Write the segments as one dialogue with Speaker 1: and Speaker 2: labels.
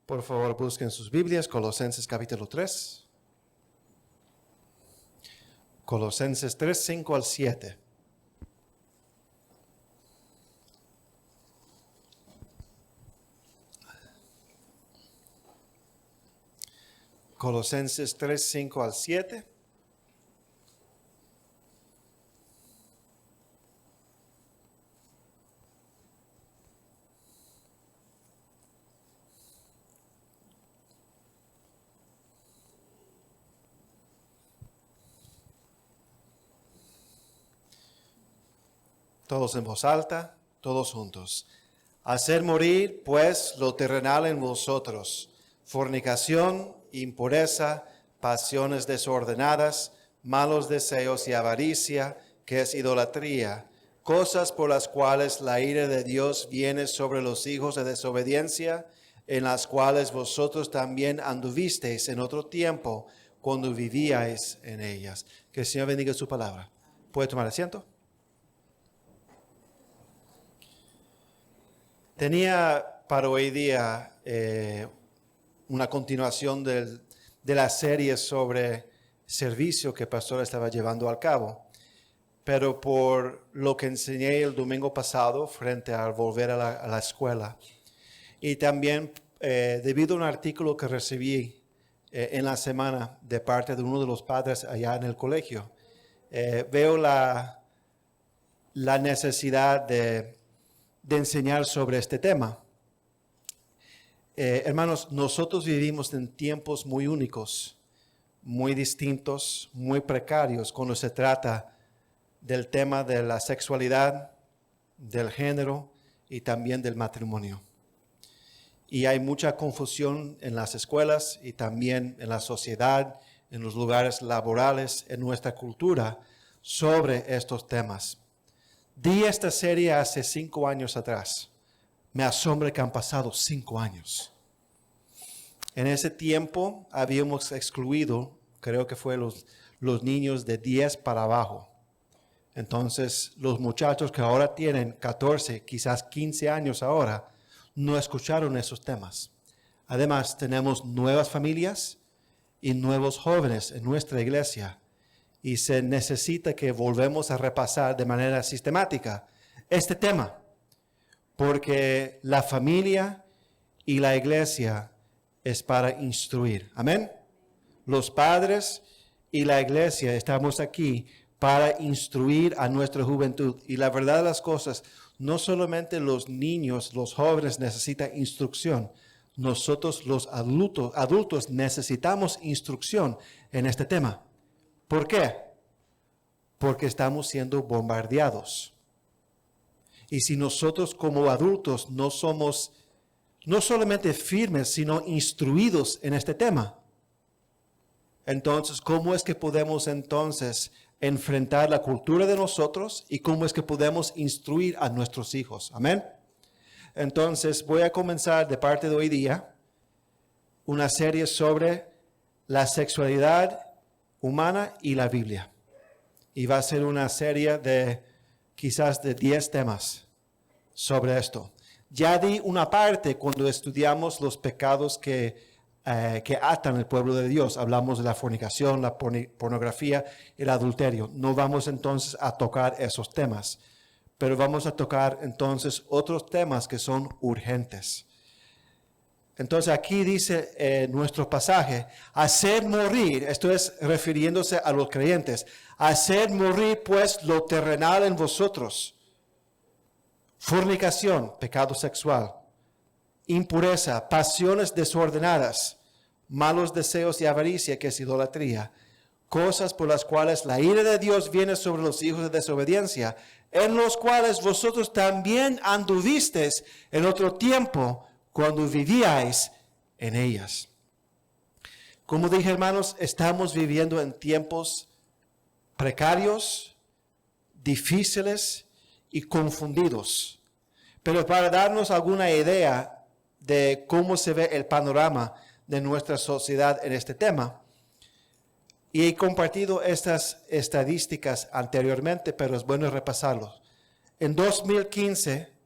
Speaker 1: Por favor, busquen sus Biblias, Colosenses capítulo 3. Colosenses 3, 5 al 7. Colosenses 3, 5 al 7. Todos en voz alta, todos juntos. Hacer morir, pues, lo terrenal en vosotros: fornicación, impureza, pasiones desordenadas, malos deseos y avaricia, que es idolatría, cosas por las cuales la ira de Dios viene sobre los hijos de desobediencia, en las cuales vosotros también anduvisteis en otro tiempo, cuando vivíais en ellas. Que el Señor bendiga su palabra. ¿Puede tomar asiento? Tenía para hoy día una continuación de la serie sobre servicio que el pastor estaba llevando a cabo. Pero por lo que enseñé el domingo pasado frente al volver a la escuela, y también debido a un artículo que recibí en la semana de parte de uno de los padres allá en el colegio, veo la necesidad de enseñar sobre este tema. Hermanos, nosotros vivimos en tiempos muy únicos, muy distintos, muy precarios cuando se trata del tema de la sexualidad, del género y también del matrimonio. Y hay mucha confusión en las escuelas y también en la sociedad, en los lugares laborales, en nuestra cultura, sobre estos temas. Di esta serie hace 5 años atrás. Me asombra que han pasado 5 años. En ese tiempo habíamos excluido, creo que fue los niños de 10 para abajo. Entonces, los muchachos que ahora tienen 14, quizás 15 años ahora, no escucharon esos temas. Además, tenemos nuevas familias y nuevos jóvenes en nuestra iglesia. Y se necesita que volvemos a repasar de manera sistemática este tema, porque la familia y la iglesia es para instruir. Amén. Los padres y la iglesia estamos aquí para instruir a nuestra juventud. Y la verdad de las cosas, no solamente los niños, los jóvenes necesitan instrucción. Nosotros los adultos necesitamos instrucción en este tema. ¿Por qué? Porque estamos siendo bombardeados. Y si nosotros como adultos no somos no solamente firmes, sino instruidos en este tema, entonces, ¿cómo es que podemos entonces enfrentar la cultura de nosotros y cómo es que podemos instruir a nuestros hijos? Amén. Entonces, voy a comenzar de parte de hoy día una serie sobre la sexualidad humana y la Biblia. Y va a ser una serie de quizás de 10 temas sobre esto. Ya di una parte cuando estudiamos los pecados que atan al pueblo de Dios. Hablamos de la fornicación, la pornografía y el adulterio. No vamos entonces a tocar esos temas, pero vamos a tocar entonces otros temas que son urgentes. Entonces aquí dice nuestro pasaje: hacer morir, esto es refiriéndose a los creyentes, hacer morir pues lo terrenal en vosotros: fornicación, pecado sexual; impureza, pasiones desordenadas; malos deseos y avaricia, que es idolatría; cosas por las cuales la ira de Dios viene sobre los hijos de desobediencia, en los cuales vosotros también anduvisteis en otro tiempo, cuando vivíais en ellas. Como dije, hermanos, estamos viviendo en tiempos precarios, difíciles y confundidos. Pero para darnos alguna idea de cómo se ve el panorama de nuestra sociedad en este tema, y he compartido estas estadísticas anteriormente, pero es bueno repasarlos. En 2015,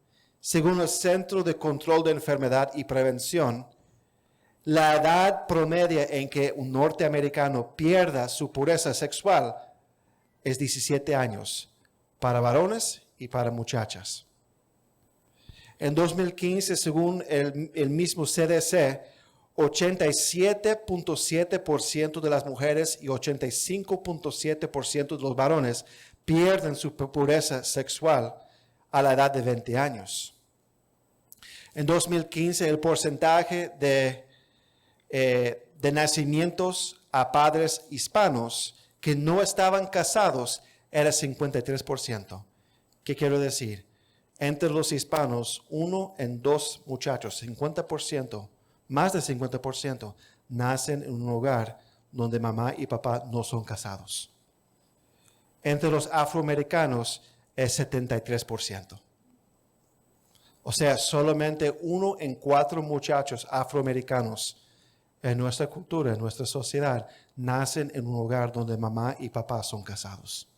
Speaker 1: según el Centro de Control de Enfermedad y Prevención, La edad promedio en que un norteamericano pierda su pureza sexual es 17 años para varones y para muchachas. En 2015, según el mismo CDC, 87.7% de las mujeres y 85.7% de los varones pierden su pureza sexual a la edad de 20 años. En 2015, el porcentaje de nacimientos a padres hispanos que no estaban casados era 53%. ¿Qué quiero decir? Entre los hispanos, 1 en 2 muchachos, 50%, más de 50%, nacen en un hogar donde mamá y papá no son casados. Entre los afroamericanos es 73%. O sea, solamente 1 en 4 muchachos afroamericanos en nuestra cultura, en nuestra sociedad, nacen en un hogar donde mamá y papá son casados.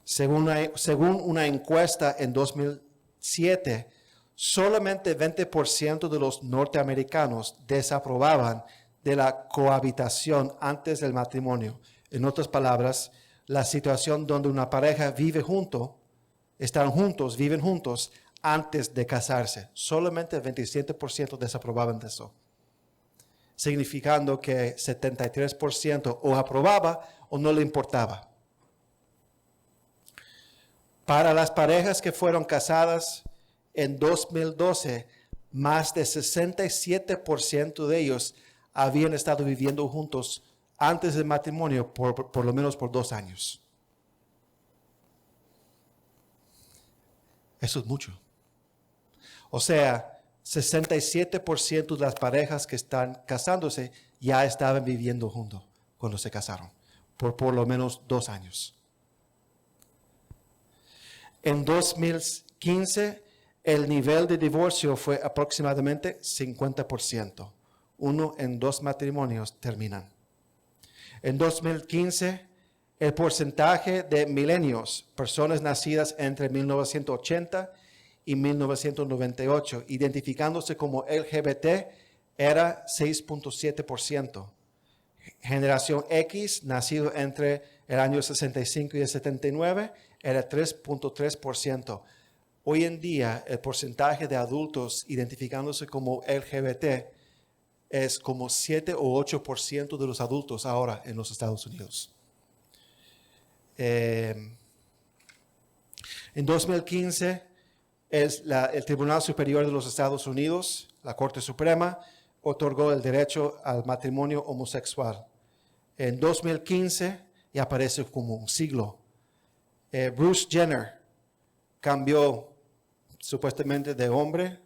Speaker 1: Según una encuesta en 2007, solamente 20% de los norteamericanos desaprobaban de la cohabitación antes del matrimonio. En otras palabras, la situación donde una pareja vive están juntos, viven juntos antes de casarse. Solamente 27% desaprobaban de eso, significando que 73% o aprobaba o no le importaba. Para las parejas que fueron casadas en 2012, más de 67% de ellos habían estado viviendo juntos antes del matrimonio por lo menos por 2 años. Eso es mucho. O sea, 67% de las parejas que están casándose ya estaban viviendo juntos cuando se casaron, por lo menos 2 años. En 2015, el nivel de divorcio fue aproximadamente 50%. 1 en 2 matrimonios terminan. En 2015, el porcentaje de millennials, personas nacidas entre 1980 y 1998, identificándose como LGBT, era 6.7%. Generación X, nacido entre el año 65 y el 79, era 3.3%. Hoy en día, el porcentaje de adultos identificándose como LGBT es como 7 o 8% de los adultos ahora en los Estados Unidos. En 2015, el Tribunal Superior de los Estados Unidos, la Corte Suprema, otorgó el derecho al matrimonio homosexual. En 2015, y aparece como un siglo, Bruce Jenner cambió supuestamente de hombre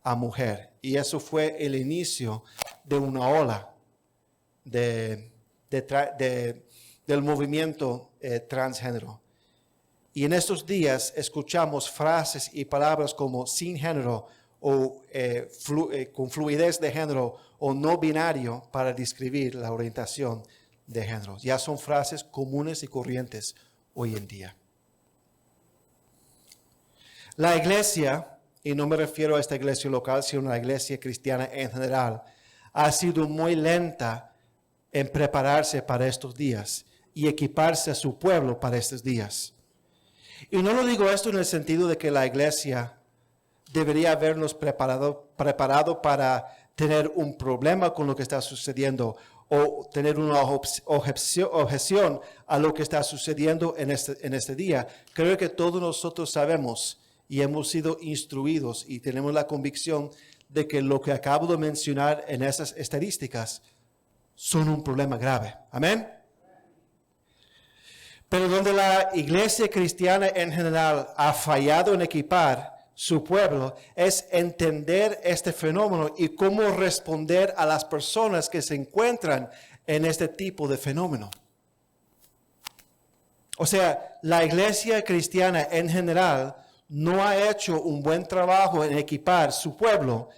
Speaker 1: a mujer. Y eso fue el inicio de una ola del movimiento transgénero. Y en estos días escuchamos frases y palabras como sin género o con fluidez de género o no binario para describir la orientación de género. Ya son frases comunes y corrientes hoy en día. La iglesia, y no me refiero a esta iglesia local, sino a la iglesia cristiana en general, ha sido muy lenta en prepararse para estos días y equiparse a su pueblo para estos días. Y no lo digo esto en el sentido de que la iglesia debería habernos preparado para tener un problema con lo que está sucediendo o tener una objeción a lo que está sucediendo en este día. Creo que todos nosotros sabemos y hemos sido instruidos y tenemos la convicción de que lo que acabo de mencionar en esas estadísticas son un problema grave. Amén. Pero donde la iglesia cristiana en general ha fallado en equipar su pueblo es entender este fenómeno y cómo responder a las personas que se encuentran en este tipo de fenómeno. O sea, la iglesia cristiana en general no ha hecho un buen trabajo en equipar su pueblo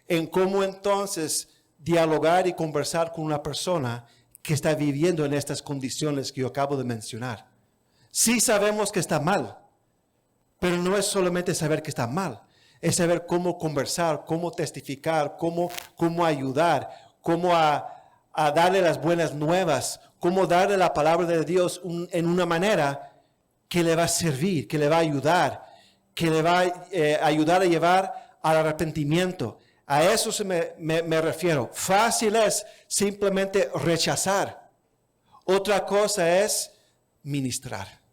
Speaker 1: en cómo entonces dialogar y conversar con una persona que está viviendo en estas condiciones que yo acabo de mencionar. Sí sabemos que está mal, pero no es solamente saber que está mal, es saber cómo conversar, cómo testificar, cómo ayudar, cómo a darle las buenas nuevas, cómo darle la palabra de Dios en una manera que le va a servir, que le va a ayudar, que le va a ayudar a llevar al arrepentimiento. A eso me refiero. Fácil es simplemente rechazar. Otra cosa es ministrar.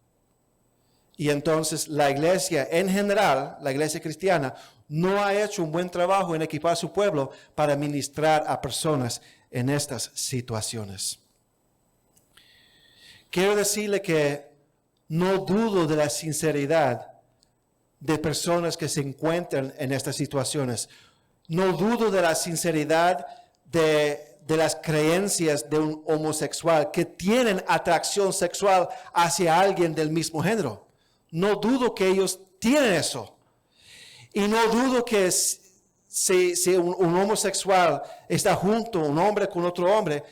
Speaker 1: Y entonces la iglesia en general, la iglesia cristiana, no ha hecho un buen trabajo en equipar a su pueblo para ministrar a personas en estas situaciones. Quiero decirle que no dudo de la sinceridad de personas que se encuentran en estas situaciones. No dudo de la sinceridad de las creencias de un homosexual que tienen atracción sexual hacia alguien del mismo género. No dudo que ellos tienen eso. Y no dudo que si un homosexual está junto, un hombre con otro hombre,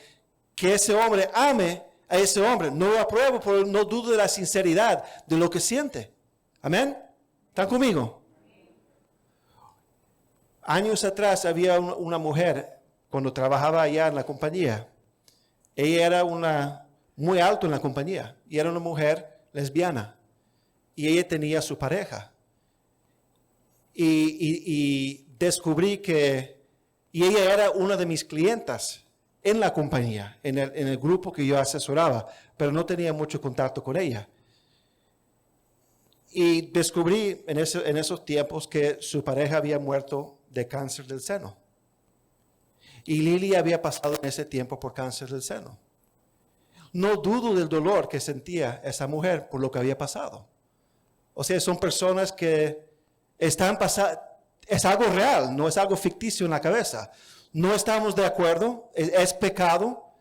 Speaker 1: que ese hombre ame a ese hombre. No lo apruebo, pero no dudo de la sinceridad de lo que siente. Amén. ¿Están conmigo? Años atrás había una mujer, cuando trabajaba allá en la compañía. Ella era muy alto en la compañía y era una mujer lesbiana. Y ella tenía su pareja. Y descubrí y ella era una de mis clientas en la compañía, en el grupo que yo asesoraba, pero no tenía mucho contacto con ella. Y descubrí en esos tiempos que su pareja había muerto de cáncer del seno. Y Lily había pasado en ese tiempo por cáncer del seno. No dudo del dolor que sentía esa mujer por lo que había pasado. O sea, son personas que están pasando, es algo real, no es algo ficticio en la cabeza. No estamos de acuerdo, es pecado,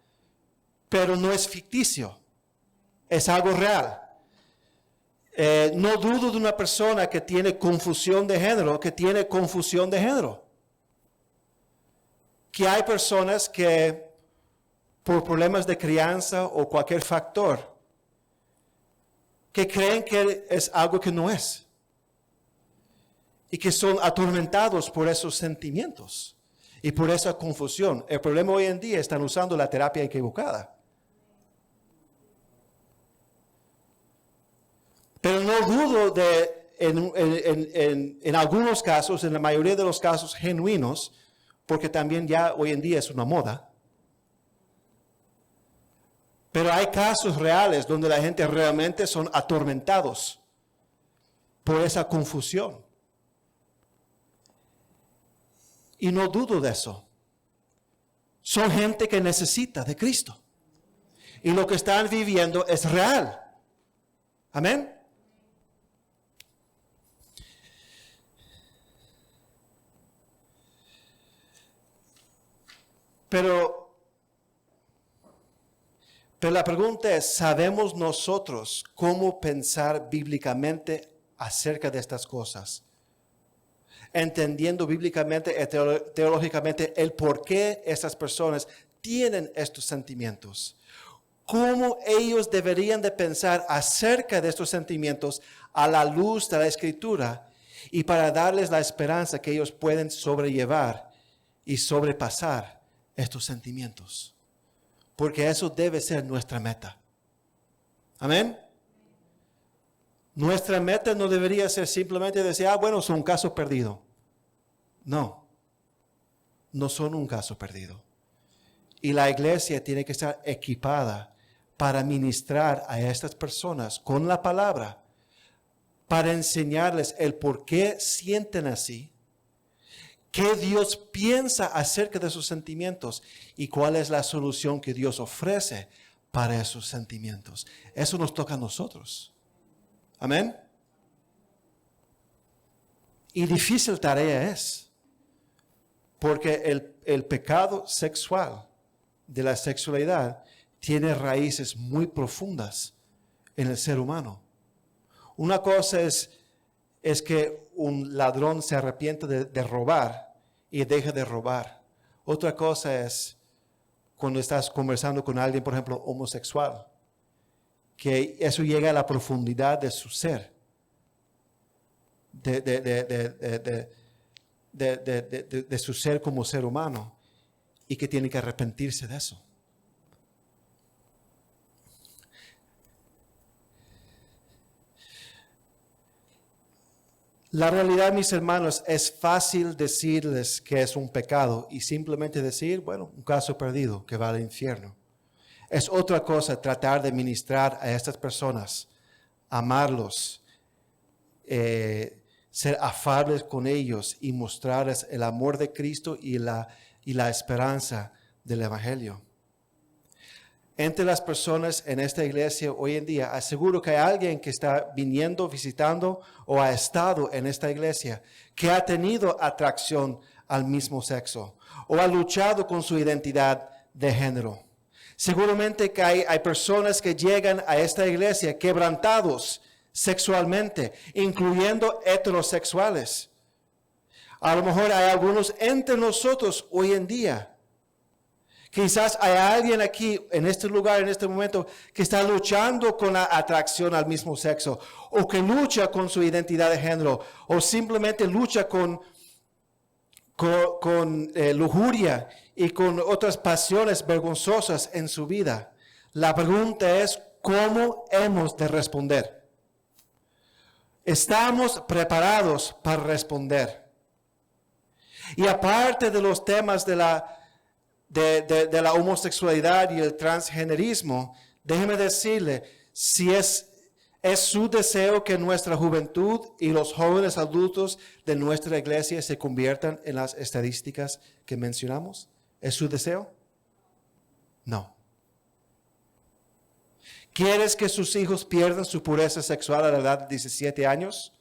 Speaker 1: pero no es ficticio, es algo real. No dudo de una persona que tiene confusión de género, Que hay personas que por problemas de crianza o cualquier factor, que creen que es algo que no es. Y que son atormentados por esos sentimientos y por esa confusión. El problema hoy en día están usando la terapia equivocada. Pero no dudo en algunos casos, en la mayoría de los casos genuinos, porque también ya hoy en día es una moda. Pero hay casos reales donde la gente realmente son atormentados por esa confusión. Y no dudo de eso. Son gente que necesita de Cristo. Y lo que están viviendo es real. Amén. Pero la pregunta es, ¿sabemos nosotros cómo pensar bíblicamente acerca de estas cosas? Entendiendo bíblicamente y teológicamente el por qué estas personas tienen estos sentimientos. ¿Cómo ellos deberían de pensar acerca de estos sentimientos a la luz de la Escritura y para darles la esperanza que ellos pueden sobrellevar y sobrepasar estos sentimientos? Porque eso debe ser nuestra meta. Amén. Nuestra meta no debería ser simplemente decir, bueno, son un caso perdido. No, no son un caso perdido. Y la iglesia tiene que estar equipada para ministrar a estas personas con la palabra, para enseñarles el por qué sienten así, qué Dios piensa acerca de sus sentimientos y cuál es la solución que Dios ofrece para esos sentimientos. Eso nos toca a nosotros. Amén. Y difícil tarea es, porque el pecado sexual de la sexualidad tiene raíces muy profundas en el ser humano. Una cosa es que un ladrón se arrepiente de robar y deja de robar. Otra cosa es cuando estás conversando con alguien, por ejemplo, homosexual, que eso llega a la profundidad de su ser, de su ser como ser humano y que tiene que arrepentirse de eso. La realidad, mis hermanos, es fácil decirles que es un pecado y simplemente decir, bueno, un caso perdido que va al infierno. Es otra cosa tratar de ministrar a estas personas, amarlos, ser afables con ellos y mostrarles el amor de Cristo y la esperanza del Evangelio. Entre las personas en esta iglesia hoy en día, aseguro que hay alguien que está viniendo, visitando o ha estado en esta iglesia que ha tenido atracción al mismo sexo o ha luchado con su identidad de género. Seguramente que hay personas que llegan a esta iglesia quebrantados sexualmente, incluyendo heterosexuales. A lo mejor hay algunos entre nosotros hoy en día. Quizás hay alguien aquí, en este lugar, en este momento, que está luchando con la atracción al mismo sexo, o que lucha con su identidad de género, o simplemente lucha con lujuria y con otras pasiones vergonzosas en su vida. La pregunta es, ¿cómo hemos de responder? ¿Estamos preparados para responder? Y aparte de los temas de la homosexualidad y el transgenerismo, déjeme decirle, si es su deseo que nuestra juventud y los jóvenes adultos de nuestra iglesia se conviertan en las estadísticas que mencionamos. ¿Es su deseo? No. ¿Quieres que sus hijos pierdan su pureza sexual a la edad de 17 años?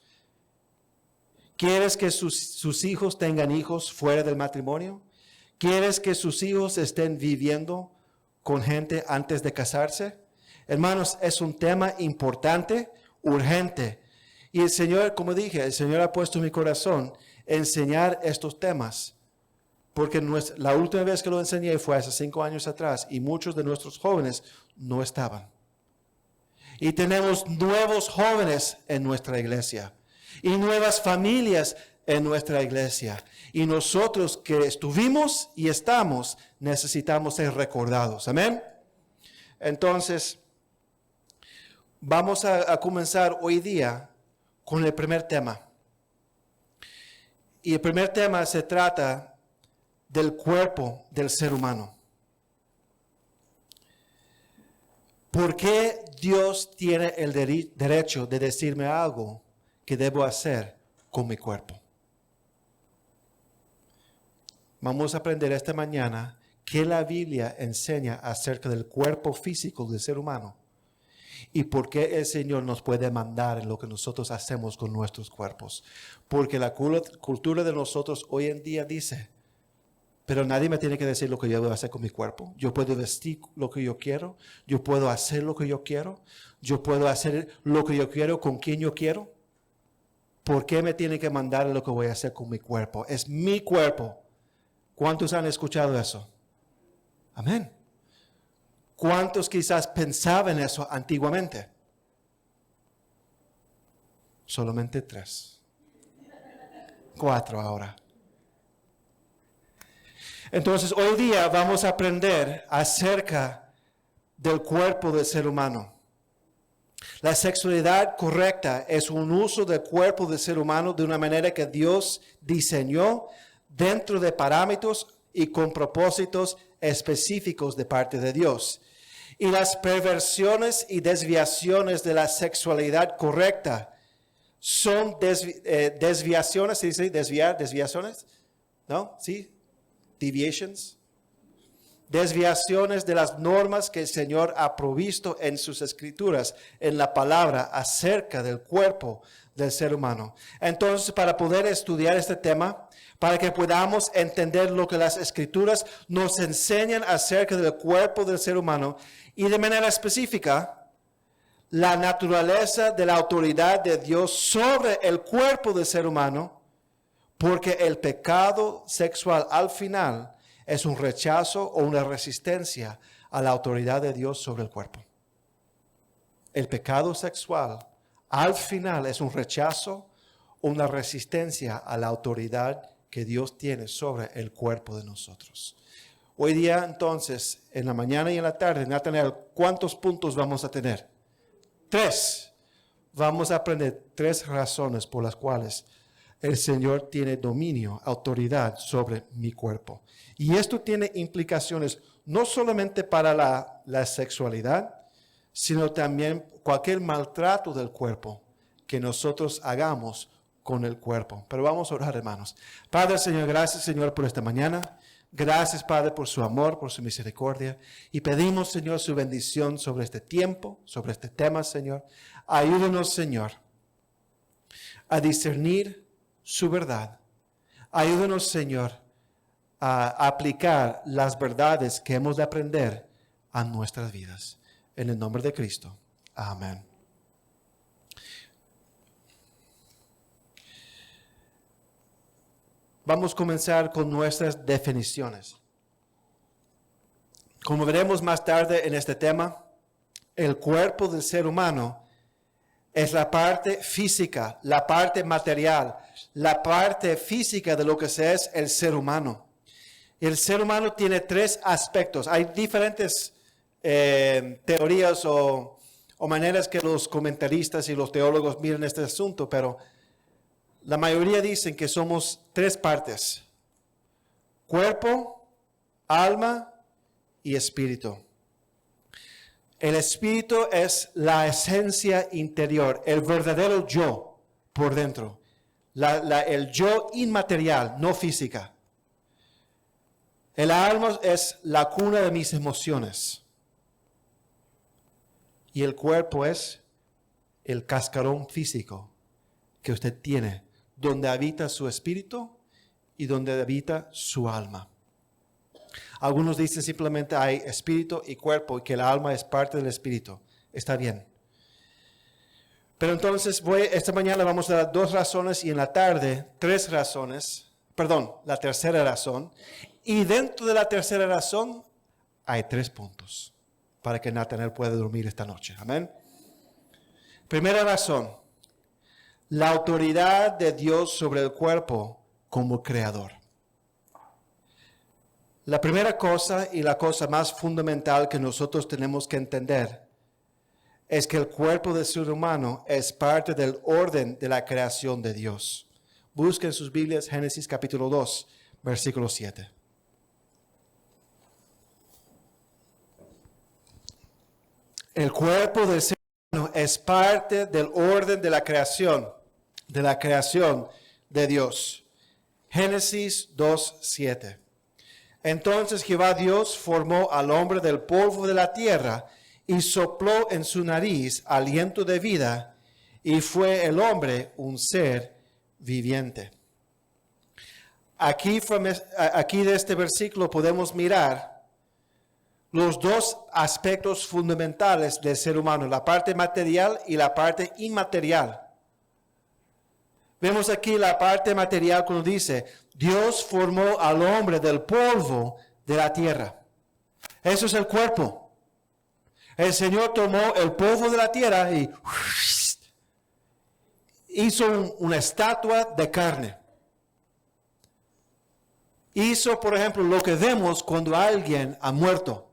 Speaker 1: ¿Quieres que sus hijos tengan hijos fuera del matrimonio? ¿Quieres que sus hijos estén viviendo con gente antes de casarse? Hermanos, es un tema importante, urgente. Y el Señor, como dije, el Señor ha puesto en mi corazón enseñar estos temas. Porque la última vez que lo enseñé fue hace 5 años atrás y muchos de nuestros jóvenes no estaban. Y tenemos nuevos jóvenes en nuestra iglesia y nuevas familias en nuestra iglesia. Y nosotros que estuvimos y estamos, necesitamos ser recordados. Amén. Entonces, vamos a comenzar hoy día con el primer tema. Y el primer tema se trata del cuerpo del ser humano. ¿Por qué Dios tiene el derecho de decirme algo que debo hacer con mi cuerpo? Vamos a aprender esta mañana qué la Biblia enseña acerca del cuerpo físico del ser humano y por qué el Señor nos puede mandar en lo que nosotros hacemos con nuestros cuerpos. Porque la cultura de nosotros hoy en día dice, pero nadie me tiene que decir lo que yo debo hacer con mi cuerpo. Yo puedo vestir lo que yo quiero, yo puedo hacer lo que yo quiero, yo puedo hacer lo que yo quiero con quien yo quiero. ¿Por qué me tiene que mandar lo que voy a hacer con mi cuerpo? Es mi cuerpo. ¿Cuántos han escuchado eso? Amén. ¿Cuántos quizás pensaban eso antiguamente? Solamente 3. 4 ahora. Entonces, hoy día vamos a aprender acerca del cuerpo del ser humano. La sexualidad correcta es un uso del cuerpo del ser humano de una manera que Dios diseñó dentro de parámetros y con propósitos específicos de parte de Dios. Y las perversiones y desviaciones de la sexualidad correcta son desviaciones, ¿se dice desviaciones? ¿No? ¿Sí? Deviations. Desviaciones de las normas que el Señor ha provisto en sus escrituras, en la palabra acerca del cuerpo del ser humano. Entonces, para poder estudiar este tema, para que podamos entender lo que las escrituras nos enseñan acerca del cuerpo del ser humano y de manera específica, la naturaleza de la autoridad de Dios sobre el cuerpo del ser humano, porque el pecado sexual al final es un rechazo o una resistencia a la autoridad de Dios sobre el cuerpo. El pecado sexual al final es un rechazo o una resistencia a la autoridad que Dios tiene sobre el cuerpo de nosotros. Hoy día, entonces, en la mañana y en la tarde, Nathaniel, ¿cuántos puntos vamos a tener? 3. Vamos a aprender 3 razones por las cuales el Señor tiene dominio, autoridad sobre mi cuerpo. Y esto tiene implicaciones no solamente para la sexualidad, sino también cualquier maltrato del cuerpo que nosotros hagamos con el cuerpo. Pero vamos a orar, hermanos. Padre, Señor, gracias, Señor, por esta mañana. Gracias, Padre, por su amor, por su misericordia. Y pedimos, Señor, su bendición sobre este tiempo, sobre este tema, Señor. Ayúdanos, Señor, a discernir su verdad. Ayúdanos, Señor, a aplicar las verdades que hemos de aprender a nuestras vidas. En el nombre de Cristo. Amén. Vamos a comenzar con nuestras definiciones. Como veremos más tarde en este tema, el cuerpo del ser humano es la parte física, la parte material, la parte física de lo que es el ser humano. El ser humano tiene 3 aspectos. Hay diferentes teorías o maneras que los comentaristas y los teólogos miran este asunto, pero la mayoría dicen que somos 3 partes: cuerpo, alma y espíritu. El espíritu es la esencia interior, el verdadero yo por dentro, el yo inmaterial, no física. El alma es la cuna de mis emociones. Y el cuerpo es el cascarón físico que usted tiene, donde habita su espíritu y donde habita su alma. Algunos dicen simplemente hay espíritu y cuerpo y que el alma es parte del espíritu. Está bien. Pero entonces esta mañana vamos a dar 2 razones y en la tarde 3 razones. La tercera razón. Y dentro de la tercera razón hay 3 puntos para que Nathaniel pueda dormir esta noche. Amén. Primera razón. La autoridad de Dios sobre el cuerpo como creador. La primera cosa y la cosa más fundamental que nosotros tenemos que entender es que el cuerpo del ser humano es parte del orden de la creación de Dios. Busquen sus Biblias Génesis capítulo 2, versículo 7. El cuerpo del ser humano es parte del orden de la creación de Dios. Génesis 2, 7. Entonces Jehová Dios formó al hombre del polvo de la tierra y sopló en su nariz aliento de vida, y fue el hombre un ser viviente. Aquí de este versículo podemos mirar los 2 aspectos fundamentales del ser humano, la parte material y la parte inmaterial. Vemos aquí la parte material cuando dice, Dios formó al hombre del polvo de la tierra. Eso es el cuerpo. El Señor tomó el polvo de la tierra y hizo una estatua de carne. Hizo, por ejemplo, lo que vemos cuando alguien ha muerto.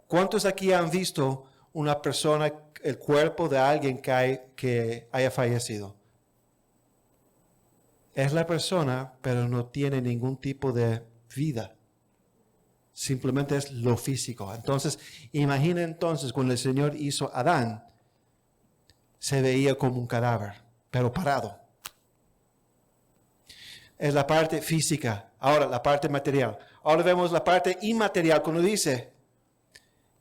Speaker 1: ¿Cuántos aquí han visto una persona, el cuerpo de alguien que haya fallecido? Es la persona, pero no tiene ningún tipo de vida. Simplemente es lo físico. Entonces, imagina entonces cuando el Señor hizo a Adán, se veía como un cadáver, pero parado. Es la parte física. Ahora, la parte material. Ahora vemos la parte inmaterial cuando dice,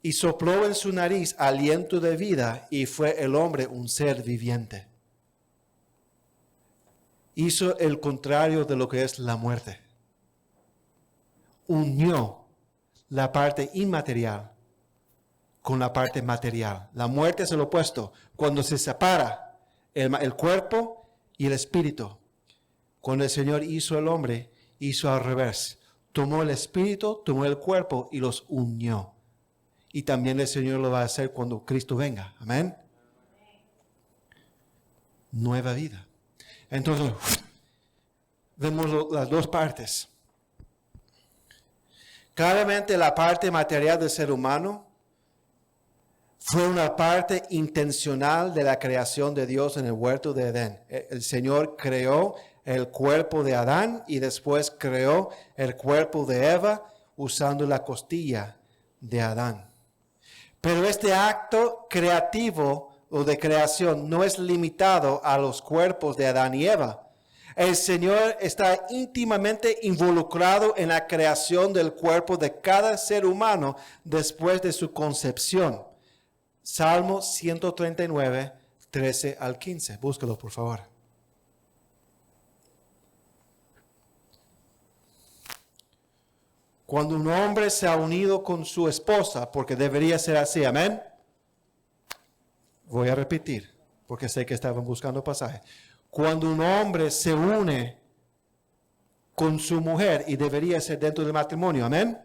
Speaker 1: y sopló en su nariz aliento de vida, y fue el hombre un ser viviente. Hizo el contrario de lo que es la muerte. Unió la parte inmaterial con la parte material. La muerte es el opuesto. Cuando se separa el cuerpo y el espíritu. Cuando el Señor hizo el hombre, hizo al revés. Tomó el espíritu, tomó el cuerpo y los unió. Y también el Señor lo va a hacer cuando Cristo venga. Amén. Nueva vida. Entonces, vemos las dos partes. Claramente la parte material del ser humano fue una parte intencional de la creación de Dios en el huerto de Edén. El Señor creó el cuerpo de Adán y después creó el cuerpo de Eva usando la costilla de Adán. Pero este acto creativo o de creación no es limitado a los cuerpos de Adán y Eva. El Señor está íntimamente involucrado en la creación del cuerpo de cada ser humano después de su concepción. Salmo 139, 13 al 15. Búscalo, por favor. Cuando un hombre se ha unido con su esposa, porque debería ser así, amén. Voy a repetir, porque sé que estaban buscando pasaje. Cuando un hombre se une con su mujer, y debería ser dentro del matrimonio, amén.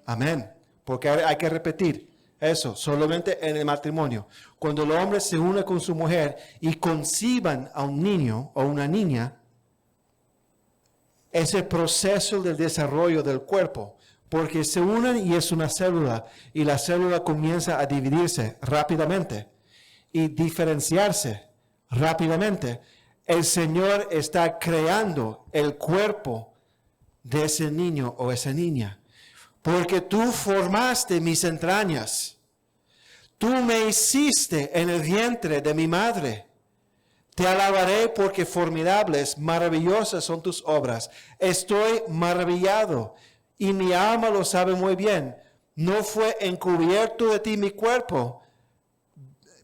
Speaker 1: Amén. Porque hay que repetir eso, solamente en el matrimonio. Cuando el hombre se une con su mujer y conciban a un niño o una niña, es el proceso del desarrollo del cuerpo, porque se unen y es una célula, y la célula comienza a dividirse rápidamente y diferenciarse rápidamente. El Señor está creando el cuerpo de ese niño o esa niña, porque tú formaste mis entrañas, tú me hiciste en el vientre de mi madre. Te alabaré porque formidables, maravillosas son tus obras. Estoy maravillado y mi alma lo sabe muy bien. No fue encubierto de ti mi cuerpo,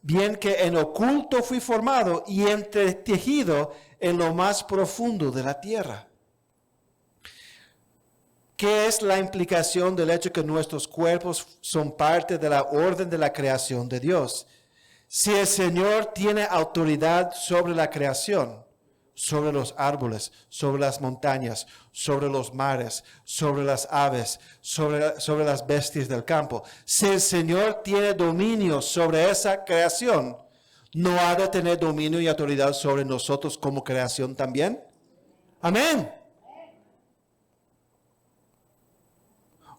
Speaker 1: bien que en oculto fui formado y entretejido en lo más profundo de la tierra. ¿Qué es la implicación del hecho que nuestros cuerpos son parte de la orden de la creación de Dios? Si el Señor tiene autoridad sobre la creación, sobre los árboles, sobre las montañas, sobre los mares, sobre las aves, sobre las bestias del campo, si el Señor tiene dominio sobre esa creación, ¿no ha de tener dominio y autoridad sobre nosotros como creación también? Amén.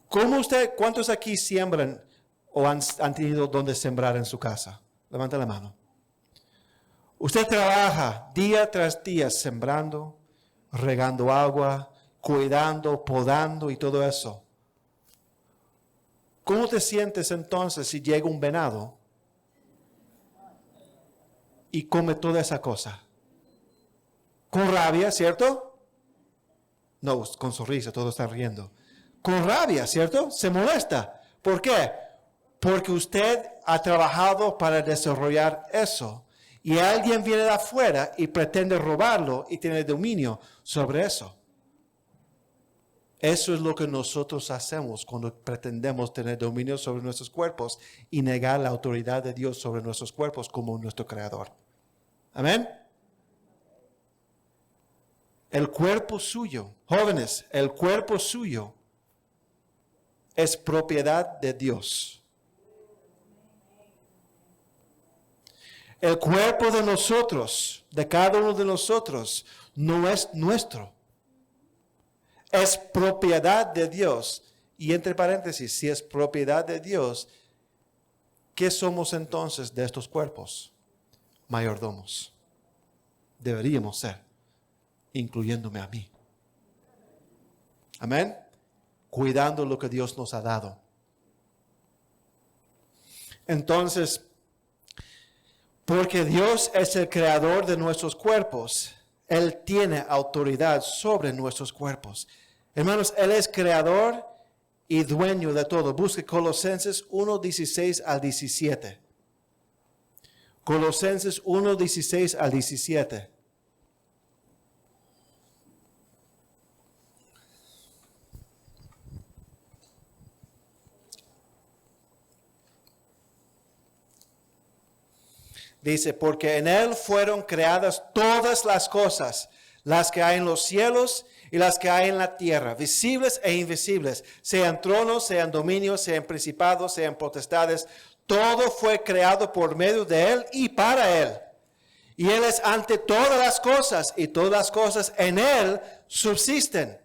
Speaker 1: ¿Cuántos aquí siembran o han tenido donde sembrar en su casa? Levanta la mano. Usted trabaja día tras día sembrando, regando agua, cuidando, podando y todo eso. ¿Cómo te sientes entonces si llega un venado y come toda esa cosa? Con rabia, ¿cierto? No, con sonrisa, todos están riendo. Con rabia, ¿cierto? Se molesta. ¿Por qué? Porque usted ha trabajado para desarrollar eso. Y alguien viene de afuera y pretende robarlo y tiene dominio sobre eso. Eso es lo que nosotros hacemos cuando pretendemos tener dominio sobre nuestros cuerpos y negar la autoridad de Dios sobre nuestros cuerpos como nuestro creador. Amén. El cuerpo suyo, jóvenes, el cuerpo suyo es propiedad de Dios. El cuerpo de nosotros, de cada uno de nosotros, no es nuestro. Es propiedad de Dios. Y entre paréntesis, si es propiedad de Dios, ¿qué somos entonces de estos cuerpos? Mayordomos. Deberíamos ser, incluyéndome a mí. Amén. Cuidando lo que Dios nos ha dado. Entonces, porque Dios es el creador de nuestros cuerpos, Él tiene autoridad sobre nuestros cuerpos. Hermanos, Él es creador y dueño de todo. Busque Colosenses 1:16 al 17. Colosenses 1:16 al 17. Dice, porque en Él fueron creadas todas las cosas, las que hay en los cielos y las que hay en la tierra, visibles e invisibles, sean tronos, sean dominios, sean principados, sean potestades. Todo fue creado por medio de Él y para Él. Y Él es ante todas las cosas, y todas las cosas en Él subsisten.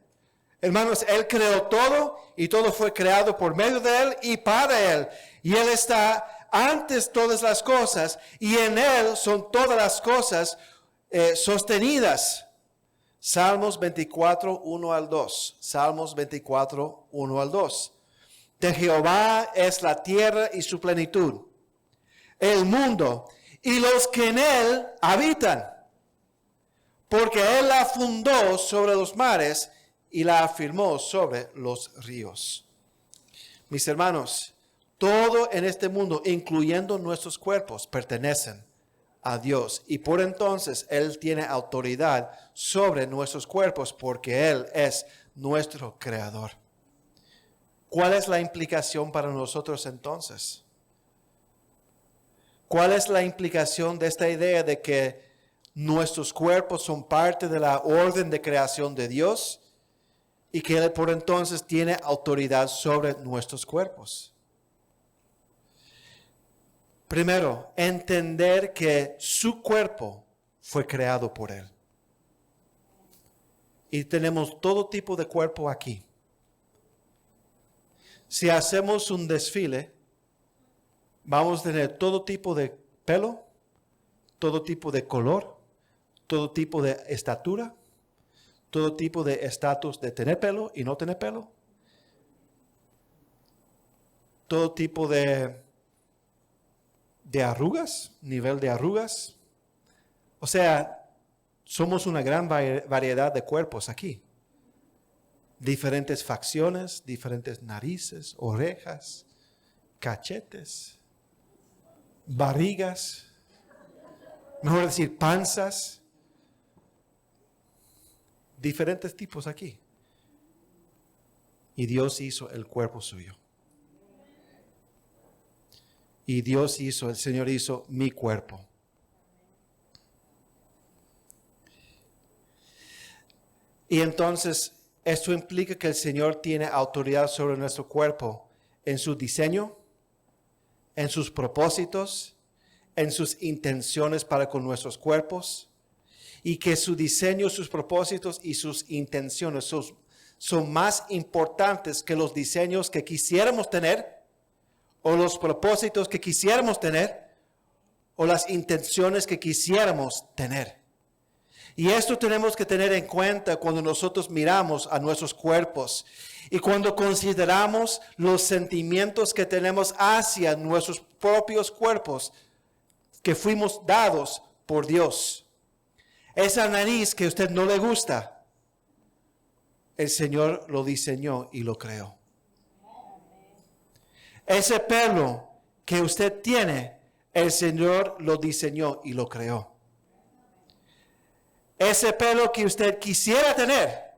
Speaker 1: Hermanos, Él creó todo, y todo fue creado por medio de Él y para Él. Y Él está antes todas las cosas, y en Él son todas las cosas sostenidas. Salmos 24, 1 al 2. Salmos 24, 1 al 2. De Jehová es la tierra y su plenitud, el mundo y los que en él habitan. Porque él la fundó sobre los mares y la afirmó sobre los ríos. Mis hermanos, todo en este mundo, incluyendo nuestros cuerpos, pertenecen a Dios. Y por entonces Él tiene autoridad sobre nuestros cuerpos porque Él es nuestro creador. ¿Cuál es la implicación para nosotros entonces? ¿Cuál es la implicación de esta idea de que nuestros cuerpos son parte de la orden de creación de Dios y que Él por entonces tiene autoridad sobre nuestros cuerpos? Primero, entender que su cuerpo fue creado por Él. Y tenemos todo tipo de cuerpo aquí. Si hacemos un desfile, vamos a tener todo tipo de pelo, todo tipo de color, todo tipo de estatura, todo tipo de estatus de tener pelo y no tener pelo, todo tipo de arrugas, nivel de arrugas. O sea, somos una gran variedad de cuerpos aquí. Diferentes facciones, diferentes narices, orejas, cachetes, barrigas, mejor decir panzas, diferentes tipos aquí. Y Dios hizo el cuerpo suyo. Y Dios hizo, el Señor hizo mi cuerpo. Y entonces, esto implica que el Señor tiene autoridad sobre nuestro cuerpo en su diseño, en sus propósitos, en sus intenciones para con nuestros cuerpos, y que su diseño, sus propósitos y sus intenciones son más importantes que los diseños que quisiéramos tener, o los propósitos que quisiéramos tener, o las intenciones que quisiéramos tener. Y esto tenemos que tener en cuenta cuando nosotros miramos a nuestros cuerpos y cuando consideramos los sentimientos que tenemos hacia nuestros propios cuerpos que fuimos dados por Dios. Esa nariz que a usted no le gusta, el Señor lo diseñó y lo creó. Ese pelo que usted tiene, el Señor lo diseñó y lo creó. Ese pelo que usted quisiera tener,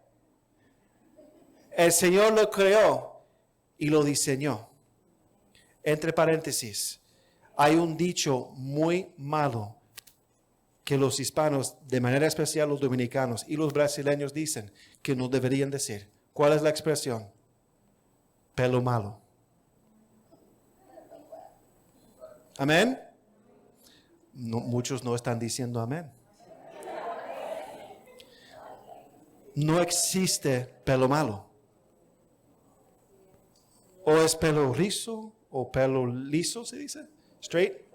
Speaker 1: el Señor lo creó y lo diseñó. Entre paréntesis, hay un dicho muy malo que los hispanos, de manera especial los dominicanos y los brasileños dicen que no deberían decir. ¿Cuál es la expresión? Pelo malo. ¿Amén? No, muchos no están diciendo amén. No existe pelo malo. O es pelo rizo o pelo liso, ¿se dice? Straight.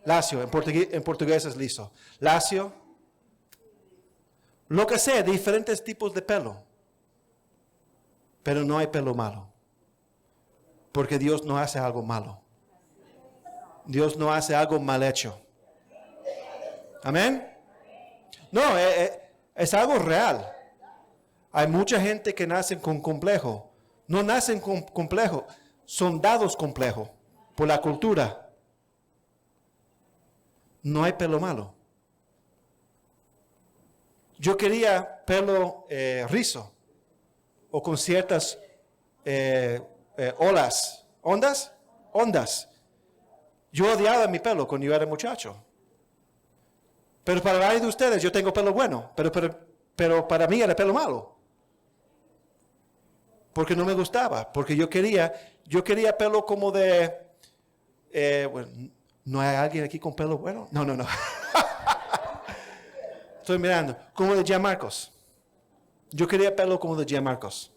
Speaker 1: Lacio, en portugués es liso. Lacio. Lo que sea, diferentes tipos de pelo. Pero no hay pelo malo. Porque Dios no hace algo malo. Dios no hace algo mal hecho. Amén. No, es algo real. Hay mucha gente que nace con complejo. No nacen con complejo, son dados complejo por la cultura. No hay pelo malo. Yo quería pelo rizo o con ciertas ondas. Yo odiaba mi pelo cuando yo era muchacho. Pero para varios de ustedes yo tengo pelo bueno, pero para mí era pelo malo. Porque no me gustaba, porque yo quería pelo como de, bueno, ¿no hay alguien aquí con pelo bueno? No. Estoy mirando, como de Gianmarcos. Yo quería pelo como de Gianmarcos.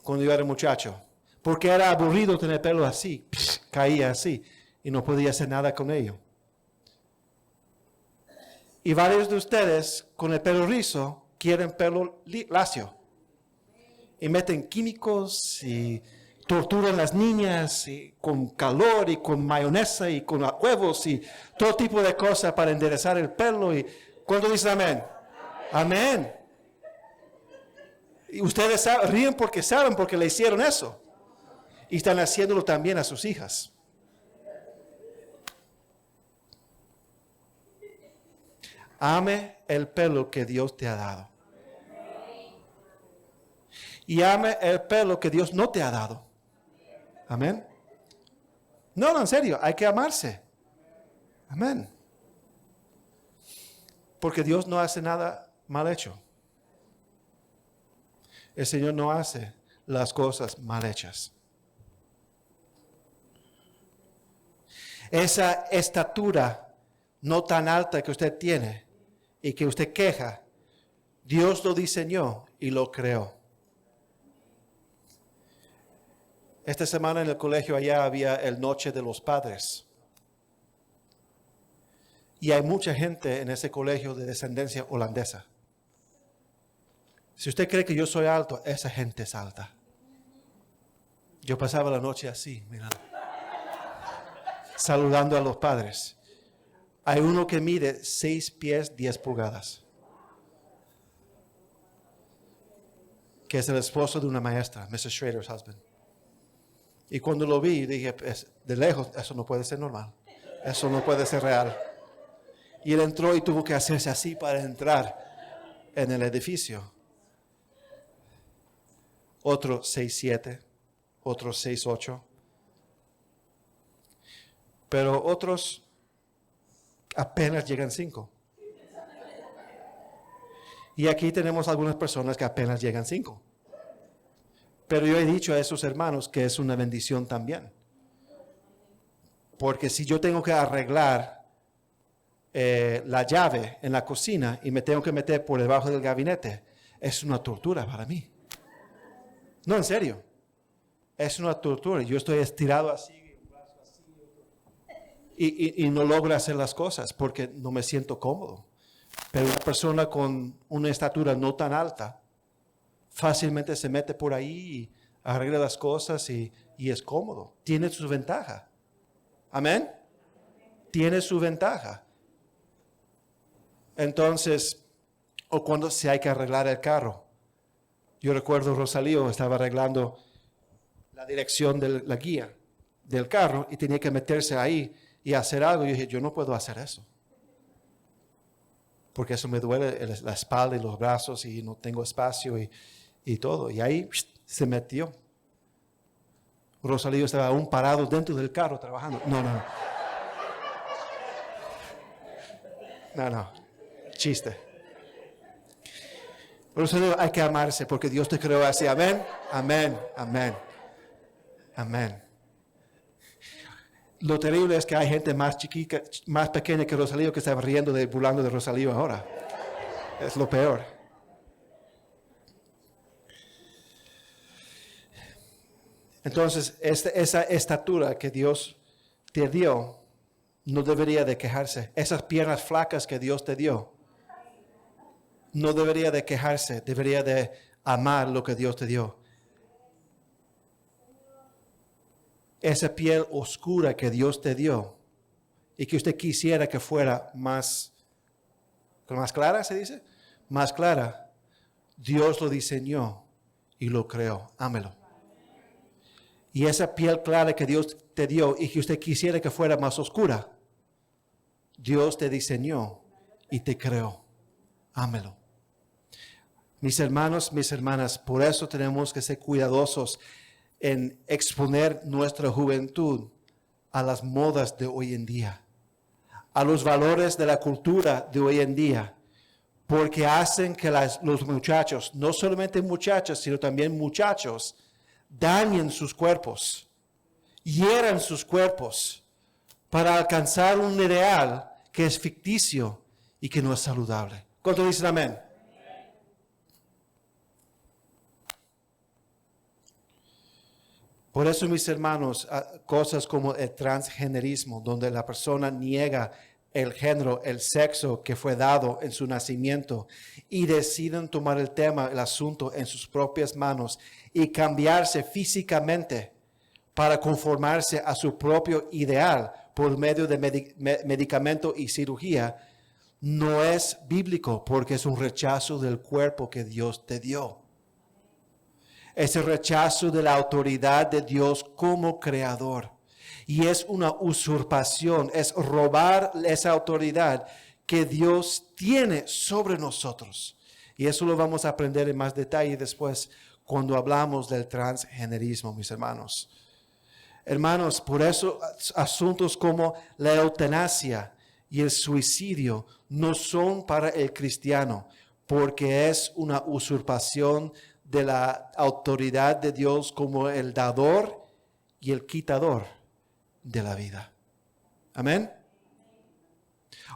Speaker 1: Cuando yo era muchacho. Porque era aburrido tener pelo así. Caía así. Y no podía hacer nada con ello. Y varios de ustedes, con el pelo rizo, quieren pelo lacio. Y meten químicos y torturan a las niñas y con calor y con mayonesa y con huevos y todo tipo de cosas para enderezar el pelo. Y ¿cuánto dicen amén? Amén. Y ustedes ríen porque saben porque le hicieron eso. Y están haciéndolo también a sus hijas. Ame el pelo que Dios te ha dado. Y ame el pelo que Dios no te ha dado. Amén. No, en serio, hay que amarse. Amén. Porque Dios no hace nada mal hecho. El Señor no hace las cosas mal hechas. Esa estatura no tan alta que usted tiene y que usted queja, Dios lo diseñó y lo creó. Esta semana en el colegio allá había el Noche de los Padres. Y hay mucha gente en ese colegio de descendencia holandesa. Si usted cree que yo soy alto, esa gente es alta. Yo pasaba la noche así, mirando, saludando a los padres. Hay uno que mide 6 pies 10 pulgadas. Que es el esposo de una maestra, Mrs. Schrader's husband. Y cuando lo vi, dije, de lejos, eso no puede ser normal. Eso no puede ser real. Y él entró y tuvo que hacerse así para entrar en el edificio. Otro 6'7", otro 6'8". Pero otros apenas llegan 5. Y aquí tenemos algunas personas que apenas llegan 5. Pero yo he dicho a esos hermanos que es una bendición también. Porque si yo tengo que arreglar la llave en la cocina y me tengo que meter por debajo del gabinete, es una tortura para mí. No, en serio. Es una tortura. Yo estoy estirado así, un brazo así, y no logro hacer las cosas porque no me siento cómodo. Pero una persona con una estatura no tan alta fácilmente se mete por ahí y arregla las cosas y es cómodo. Tiene su ventaja. Amén. Tiene su ventaja. Entonces, o cuando se hay que arreglar el carro. Yo recuerdo Rosalío estaba arreglando la dirección de la guía del carro y tenía que meterse ahí y hacer algo. Y yo dije, yo no puedo hacer eso. Porque eso me duele la espalda y los brazos y no tengo espacio y todo. Y ahí se metió. Rosalío estaba aún parado dentro del carro trabajando. No. Chiste. Rosalío, hay que amarse porque Dios te creó así. Amén. Amén. Amén. Amén. Lo terrible es que hay gente más chiquita, más pequeña que Rosalío que está riendo burlando de Rosalío ahora. Es lo peor. Entonces, esa estatura que Dios te dio, no debería de quejarse. Esas piernas flacas que Dios te dio, no debería de quejarse, debería de amar lo que Dios te dio. Esa piel oscura que Dios te dio y que usted quisiera que fuera más clara, ¿se dice? Más clara. Dios lo diseñó y lo creó. Ámelo. Y esa piel clara que Dios te dio y que usted quisiera que fuera más oscura, Dios te diseñó y te creó. Ámelo. Mis hermanos, mis hermanas, por eso tenemos que ser cuidadosos en exponer nuestra juventud a las modas de hoy en día, a los valores de la cultura de hoy en día, porque hacen que los muchachos, no solamente muchachas, sino también muchachos, dañen sus cuerpos, hieran sus cuerpos para alcanzar un ideal que es ficticio y que no es saludable. ¿Cuántos dicen amén? Por eso, mis hermanos, cosas como el transgenerismo, donde la persona niega el género, el sexo que fue dado en su nacimiento y deciden tomar el tema, el asunto en sus propias manos y cambiarse físicamente para conformarse a su propio ideal por medio de medicamento y cirugía, no es bíblico porque es un rechazo del cuerpo que Dios te dio. Es el rechazo de la autoridad de Dios como creador. Y es una usurpación, es robar esa autoridad que Dios tiene sobre nosotros. Y eso lo vamos a aprender en más detalle después cuando hablamos del transgenerismo, mis hermanos. Hermanos, por eso asuntos como la eutanasia y el suicidio no son para el cristiano, porque es una usurpación de la autoridad de Dios como el dador y el quitador de la vida. Amén.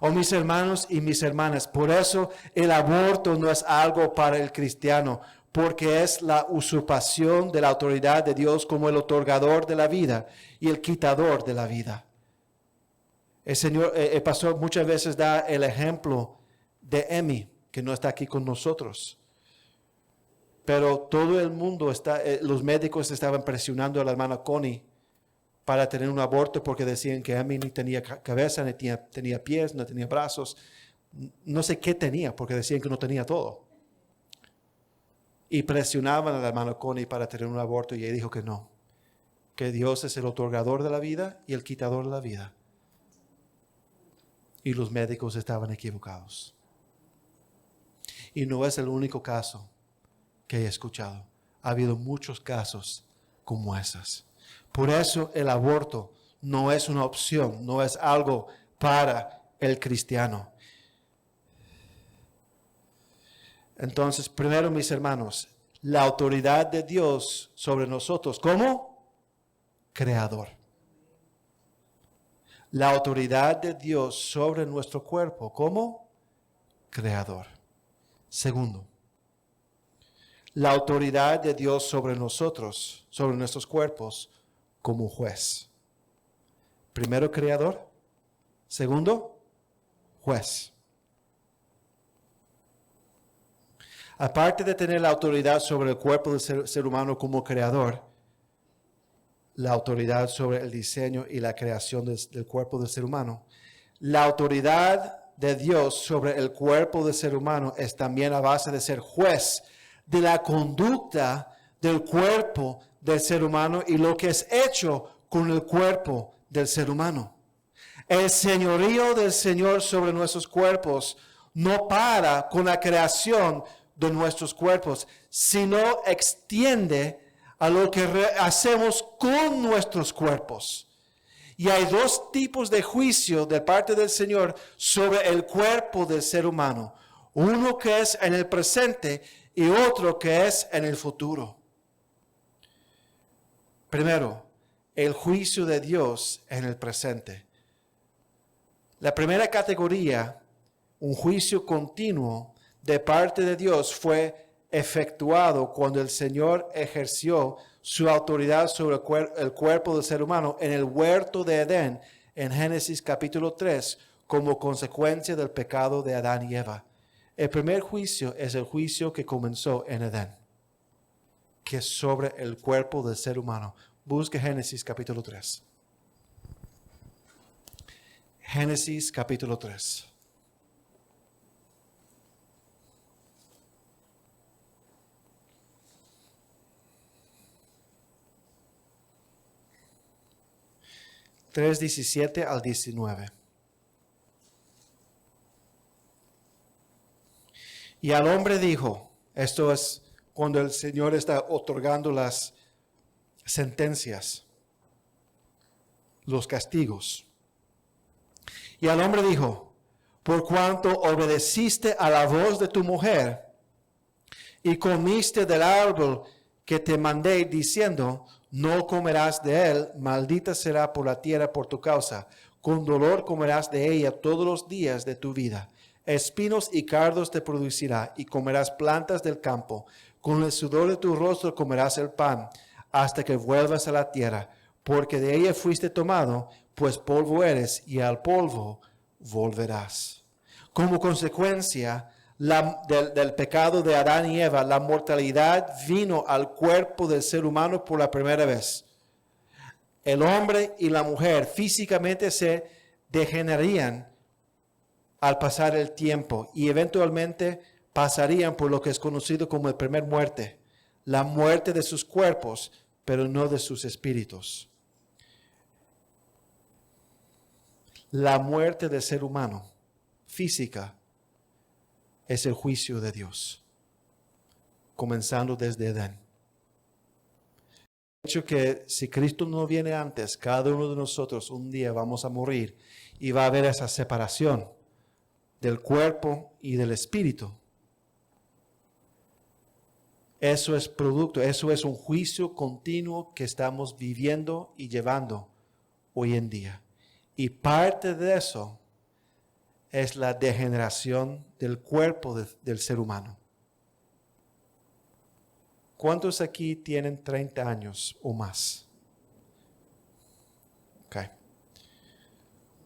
Speaker 1: Oh, mis hermanos y mis hermanas, por eso el aborto no es algo para el cristiano, porque es la usurpación de la autoridad de Dios como el otorgador de la vida y el quitador de la vida. El pastor muchas veces da el ejemplo de Emmy, que no está aquí con nosotros. Pero todo el mundo los médicos estaban presionando a la hermana Connie para tener un aborto porque decían que Emmy ni tenía cabeza, ni tenía pies, no tenía brazos. No sé qué tenía porque decían que no tenía todo. Y presionaban a la hermana Connie para tener un aborto y ella dijo que no. Que Dios es el otorgador de la vida y el quitador de la vida. Y los médicos estaban equivocados. Y no es el único caso que he escuchado. Ha habido muchos casos como esos. Por eso el aborto no es una opción, no es algo para el cristiano. Entonces, primero, mis hermanos, la autoridad de Dios sobre nosotros, ¿cómo? Creador. La autoridad de Dios sobre nuestro cuerpo, ¿cómo? Creador. Segundo, la autoridad de Dios sobre nosotros, sobre nuestros cuerpos, como juez. Primero, creador. Segundo, juez. Aparte de tener la autoridad sobre el cuerpo del ser humano como creador, la autoridad sobre el diseño y la creación del cuerpo del ser humano, la autoridad de Dios sobre el cuerpo del ser humano es también a base de ser juez de la conducta del cuerpo del ser humano y lo que es hecho con el cuerpo del ser humano. El señorío del Señor sobre nuestros cuerpos no para con la creación de nuestros cuerpos, sino extiende a lo que hacemos con nuestros cuerpos. Y hay dos tipos de juicio de parte del Señor sobre el cuerpo del ser humano. Uno que es en el presente y otro que es en el futuro. Primero, el juicio de Dios en el presente. La primera categoría, un juicio continuo de parte de Dios, fue efectuado cuando el Señor ejerció su autoridad sobre el cuerpo del ser humano en el huerto de Edén, en Génesis capítulo 3, como consecuencia del pecado de Adán y Eva. El primer juicio es el juicio que comenzó en Edén, que es sobre el cuerpo del ser humano. Busque Génesis capítulo 3. Génesis capítulo 3. Tres 17 al 19. Y al hombre dijo, esto es cuando el Señor está otorgando las sentencias, los castigos. Y al hombre dijo, por cuanto obedeciste a la voz de tu mujer y comiste del árbol que te mandé diciendo, no comerás de él, maldita será por la tierra por tu causa. Con dolor comerás de ella todos los días de tu vida. Espinos y cardos te producirá, y comerás plantas del campo. Con el sudor de tu rostro comerás el pan, hasta que vuelvas a la tierra, porque de ella fuiste tomado, pues polvo eres, y al polvo volverás. Como consecuencia del pecado de Adán y Eva, la mortalidad vino al cuerpo del ser humano por la primera vez. El hombre y la mujer físicamente se degenerarían al pasar el tiempo y eventualmente pasarían por lo que es conocido como la primera muerte, la muerte de sus cuerpos, pero no de sus espíritus. La muerte del ser humano física es el juicio de Dios, comenzando desde Edén. El hecho que si Cristo no viene antes, cada uno de nosotros un día vamos a morir y va a haber esa separación del cuerpo y del espíritu. Eso es un juicio continuo que estamos viviendo y llevando hoy en día. Y parte de eso es la degeneración del cuerpo del ser humano. ¿Cuántos aquí tienen 30 años o más? Okay.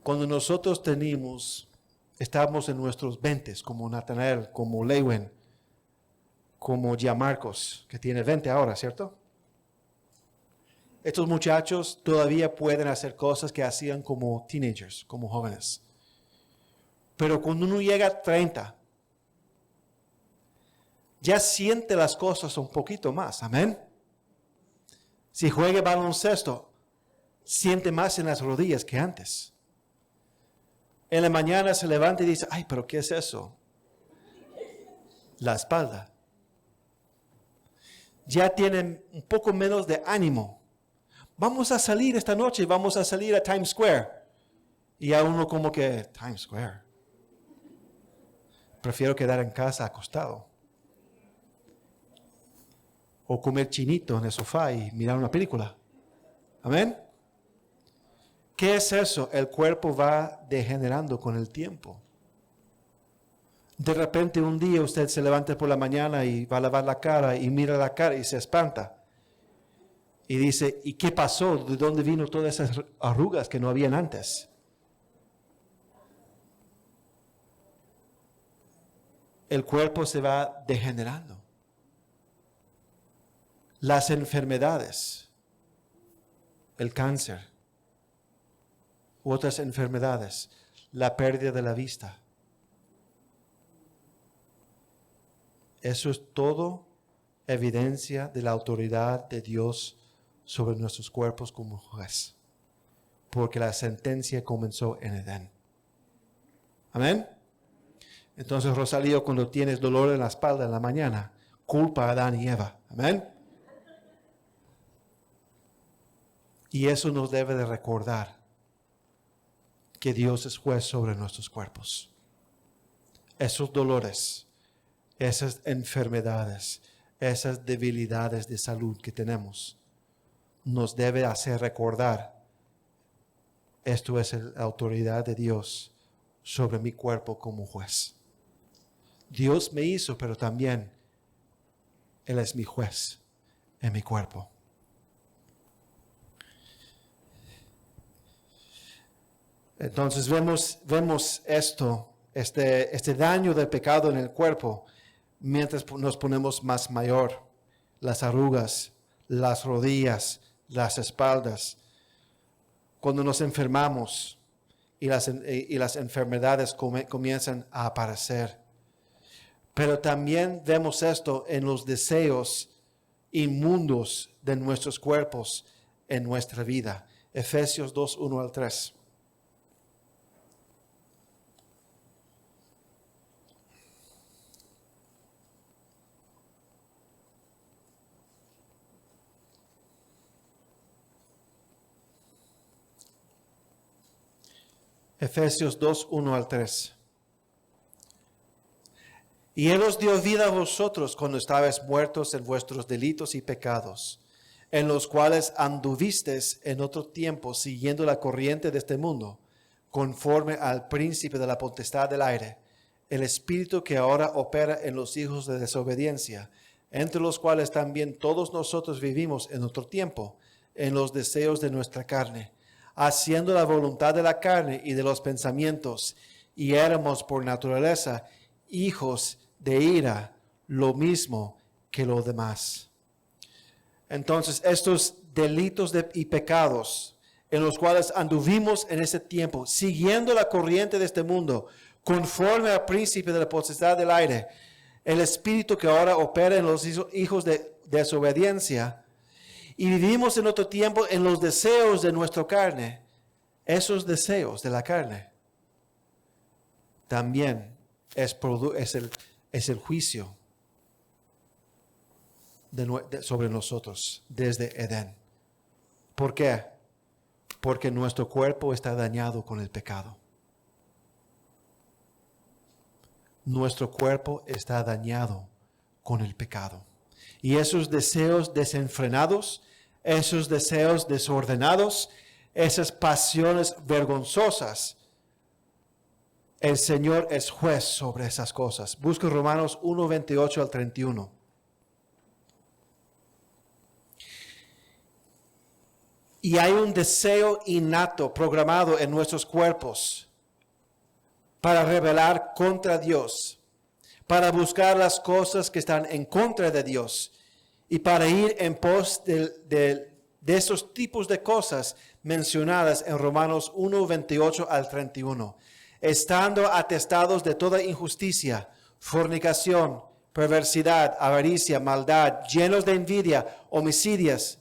Speaker 1: Cuando nosotros estábamos en nuestros 20, como Nathanael, como Lewin, como Gianmarcos, que tiene 20 ahora, ¿cierto? Estos muchachos todavía pueden hacer cosas que hacían como teenagers, como jóvenes. Pero cuando uno llega a 30, ya siente las cosas un poquito más, amén. Si juega baloncesto, siente más en las rodillas que antes. En la mañana se levanta y dice, ay, pero ¿qué es eso? La espalda. Ya tienen un poco menos de ánimo. Vamos a salir esta noche, vamos a salir a Times Square. Y a uno como que, Times Square. Prefiero quedar en casa acostado. O comer chinito en el sofá y mirar una película. Amén. ¿Qué es eso? El cuerpo va degenerando con el tiempo. De repente un día usted se levanta por la mañana y va a lavar la cara y mira la cara y se espanta. Y dice, ¿y qué pasó? ¿De dónde vino todas esas arrugas que no habían antes? El cuerpo se va degenerando. Las enfermedades, el cáncer, u otras enfermedades, la pérdida de la vista. Eso es todo evidencia de la autoridad de Dios sobre nuestros cuerpos como juez. Porque la sentencia comenzó en Edén. Amén. Entonces, Rosalío, cuando tienes dolor en la espalda en la mañana, culpa a Adán y Eva. Amén. Y eso nos debe de recordar que Dios es juez sobre nuestros cuerpos. Esos dolores, esas enfermedades, esas debilidades de salud que tenemos, nos debe hacer recordar, esto es la autoridad de Dios sobre mi cuerpo como juez. Dios me hizo, pero también Él es mi juez en mi cuerpo. Entonces vemos esto, este daño del pecado en el cuerpo, mientras nos ponemos más mayor. Las arrugas, las rodillas, las espaldas. Cuando nos enfermamos y las enfermedades comienzan a aparecer. Pero también vemos esto en los deseos inmundos de nuestros cuerpos en nuestra vida. Efesios 2, 1 al 3. Efesios 2, 1 al 3. Y Él os dio vida a vosotros cuando estabais muertos en vuestros delitos y pecados, en los cuales anduvisteis en otro tiempo siguiendo la corriente de este mundo, conforme al príncipe de la potestad del aire, el espíritu que ahora opera en los hijos de desobediencia, entre los cuales también todos nosotros vivimos en otro tiempo, en los deseos de nuestra carne, haciendo la voluntad de la carne y de los pensamientos, y éramos por naturaleza hijos de ira, lo mismo que los demás. Entonces, estos delitos y pecados en los cuales anduvimos en ese tiempo, siguiendo la corriente de este mundo, conforme al príncipe de la potestad del aire, el espíritu que ahora opera en los hijos de desobediencia, y vivimos en otro tiempo en los deseos de nuestra carne. Esos deseos de la carne también es el juicio sobre nosotros desde Edén. ¿Por qué? Porque nuestro cuerpo está dañado con el pecado. Nuestro cuerpo está dañado con el pecado. Y esos deseos desenfrenados, esos deseos desordenados, esas pasiones vergonzosas, el Señor es juez sobre esas cosas. Busca Romanos 1, 28 al 31. Y hay un deseo innato programado en nuestros cuerpos para rebelar contra Dios, para buscar las cosas que están en contra de Dios y para ir en pos de esos tipos de cosas mencionadas en Romanos 1, 28 al 31. Estando atestados de toda injusticia, fornicación, perversidad, avaricia, maldad, llenos de envidia, homicidios,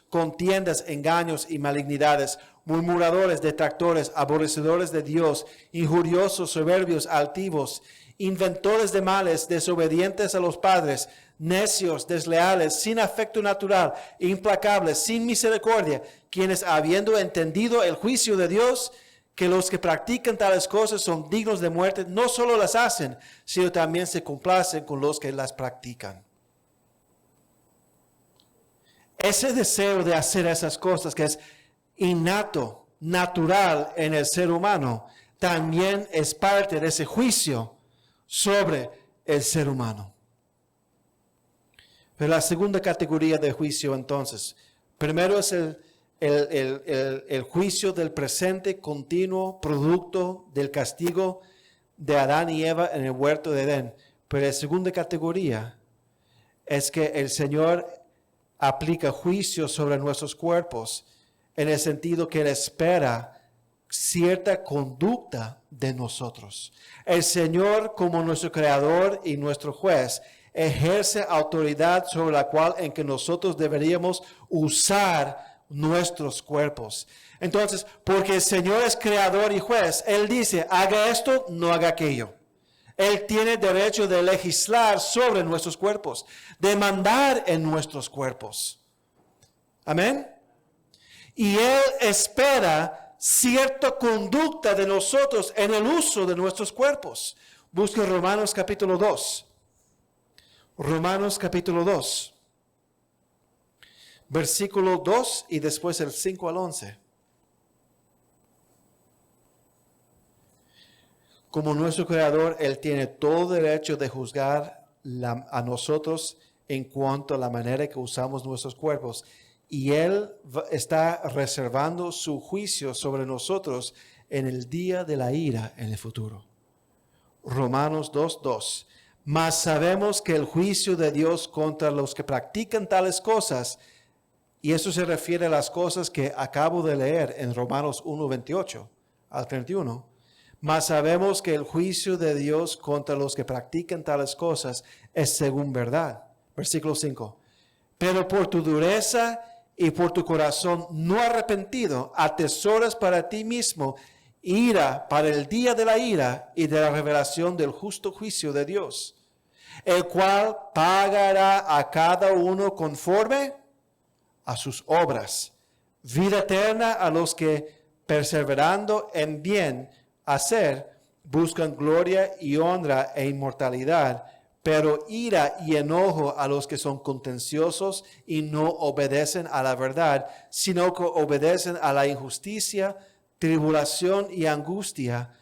Speaker 1: contiendas, engaños y malignidades, murmuradores, detractores, aborrecedores de Dios, injuriosos, soberbios, altivos, inventores de males, desobedientes a los padres, necios, desleales, sin afecto natural, implacables, sin misericordia, quienes habiendo entendido el juicio de Dios, que los que practican tales cosas son dignos de muerte, no solo las hacen, sino también se complacen con los que las practican. Ese deseo de hacer esas cosas que es innato, natural en el ser humano, también es parte de ese juicio sobre el ser humano. Pero la segunda categoría de juicio entonces, primero es el juicio del presente continuo producto del castigo de Adán y Eva en el huerto de Edén. Pero la segunda categoría es que el Señor aplica juicio sobre nuestros cuerpos en el sentido que Él espera cierta conducta de nosotros. El Señor, como nuestro creador y nuestro juez, ejerce autoridad sobre la cual en que nosotros deberíamos usar nuestros cuerpos. Entonces, porque el Señor es creador y juez, Él dice, haga esto, no haga aquello. Él tiene derecho de legislar sobre nuestros cuerpos, de mandar en nuestros cuerpos. Amén. Y Él espera cierta conducta de nosotros en el uso de nuestros cuerpos. Busca Romanos capítulo 2. Romanos capítulo 2. Versículo 2 y después el 5 al 11. Como nuestro Creador, Él tiene todo derecho de juzgar a nosotros en cuanto a la manera que usamos nuestros cuerpos. Y Él está reservando su juicio sobre nosotros en el día de la ira en el futuro. Romanos 2:2. Mas sabemos que el juicio de Dios contra los que practican tales cosas, y eso se refiere a las cosas que acabo de leer en Romanos 1:28 al 31. Mas sabemos que el juicio de Dios contra los que practican tales cosas es según verdad. Versículo 5. Pero por tu dureza y por tu corazón no arrepentido, atesoras para ti mismo ira para el día de la ira y de la revelación del justo juicio de Dios, el cual pagará a cada uno conforme a sus obras. Vida eterna a los que, perseverando en bien hacer, buscan gloria y honra e inmortalidad, pero ira y enojo a los que son contenciosos y no obedecen a la verdad, sino que obedecen a la injusticia, tribulación y angustia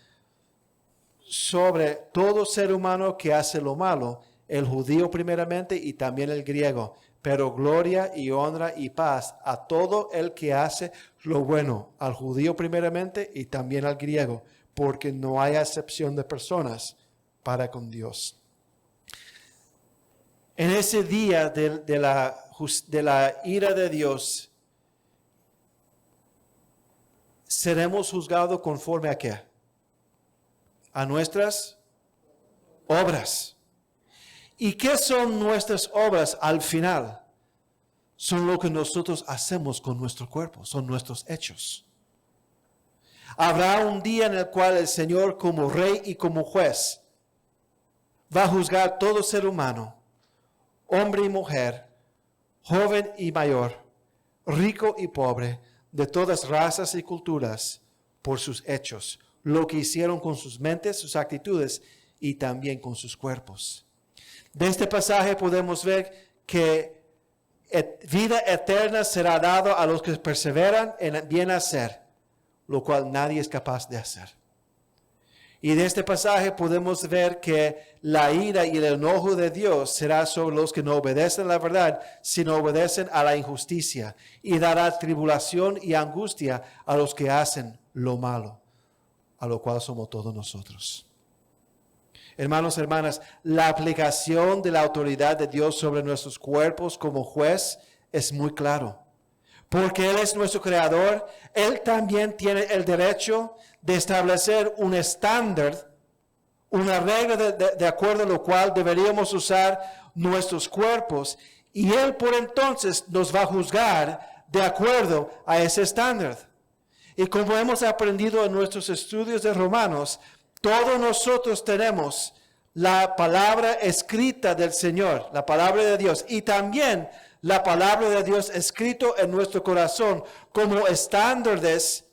Speaker 1: sobre todo ser humano que hace lo malo, el judío primeramente y también el griego, pero gloria y honra y paz a todo el que hace lo bueno, al judío primeramente y también al griego, porque no hay acepción de personas para con Dios. En ese día de la ira de Dios, seremos juzgados conforme a qué? A nuestras obras. ¿Y qué son nuestras obras al final? Son lo que nosotros hacemos con nuestro cuerpo, son nuestros hechos. Habrá un día en el cual el Señor, como rey y como juez, va a juzgar todo ser humano, hombre y mujer, joven y mayor, rico y pobre, de todas razas y culturas, por sus hechos, lo que hicieron con sus mentes, sus actitudes y también con sus cuerpos. De este pasaje podemos ver que vida eterna será dado a los que perseveran en bien hacer, lo cual nadie es capaz de hacer. Y de este pasaje podemos ver que la ira y el enojo de Dios será sobre los que no obedecen la verdad, sino obedecen a la injusticia, y dará tribulación y angustia a los que hacen lo malo, a lo cual somos todos nosotros. Hermanos, hermanas, la aplicación de la autoridad de Dios sobre nuestros cuerpos como juez es muy claro. Porque Él es nuestro creador, Él también tiene el derecho de establecer un estándar, una regla de acuerdo a lo cual deberíamos usar nuestros cuerpos. Y Él por entonces nos va a juzgar de acuerdo a ese estándar. Y como hemos aprendido en nuestros estudios de Romanos, todos nosotros tenemos la palabra escrita del Señor, la palabra de Dios, y también la palabra de Dios escrito en nuestro corazón como estándares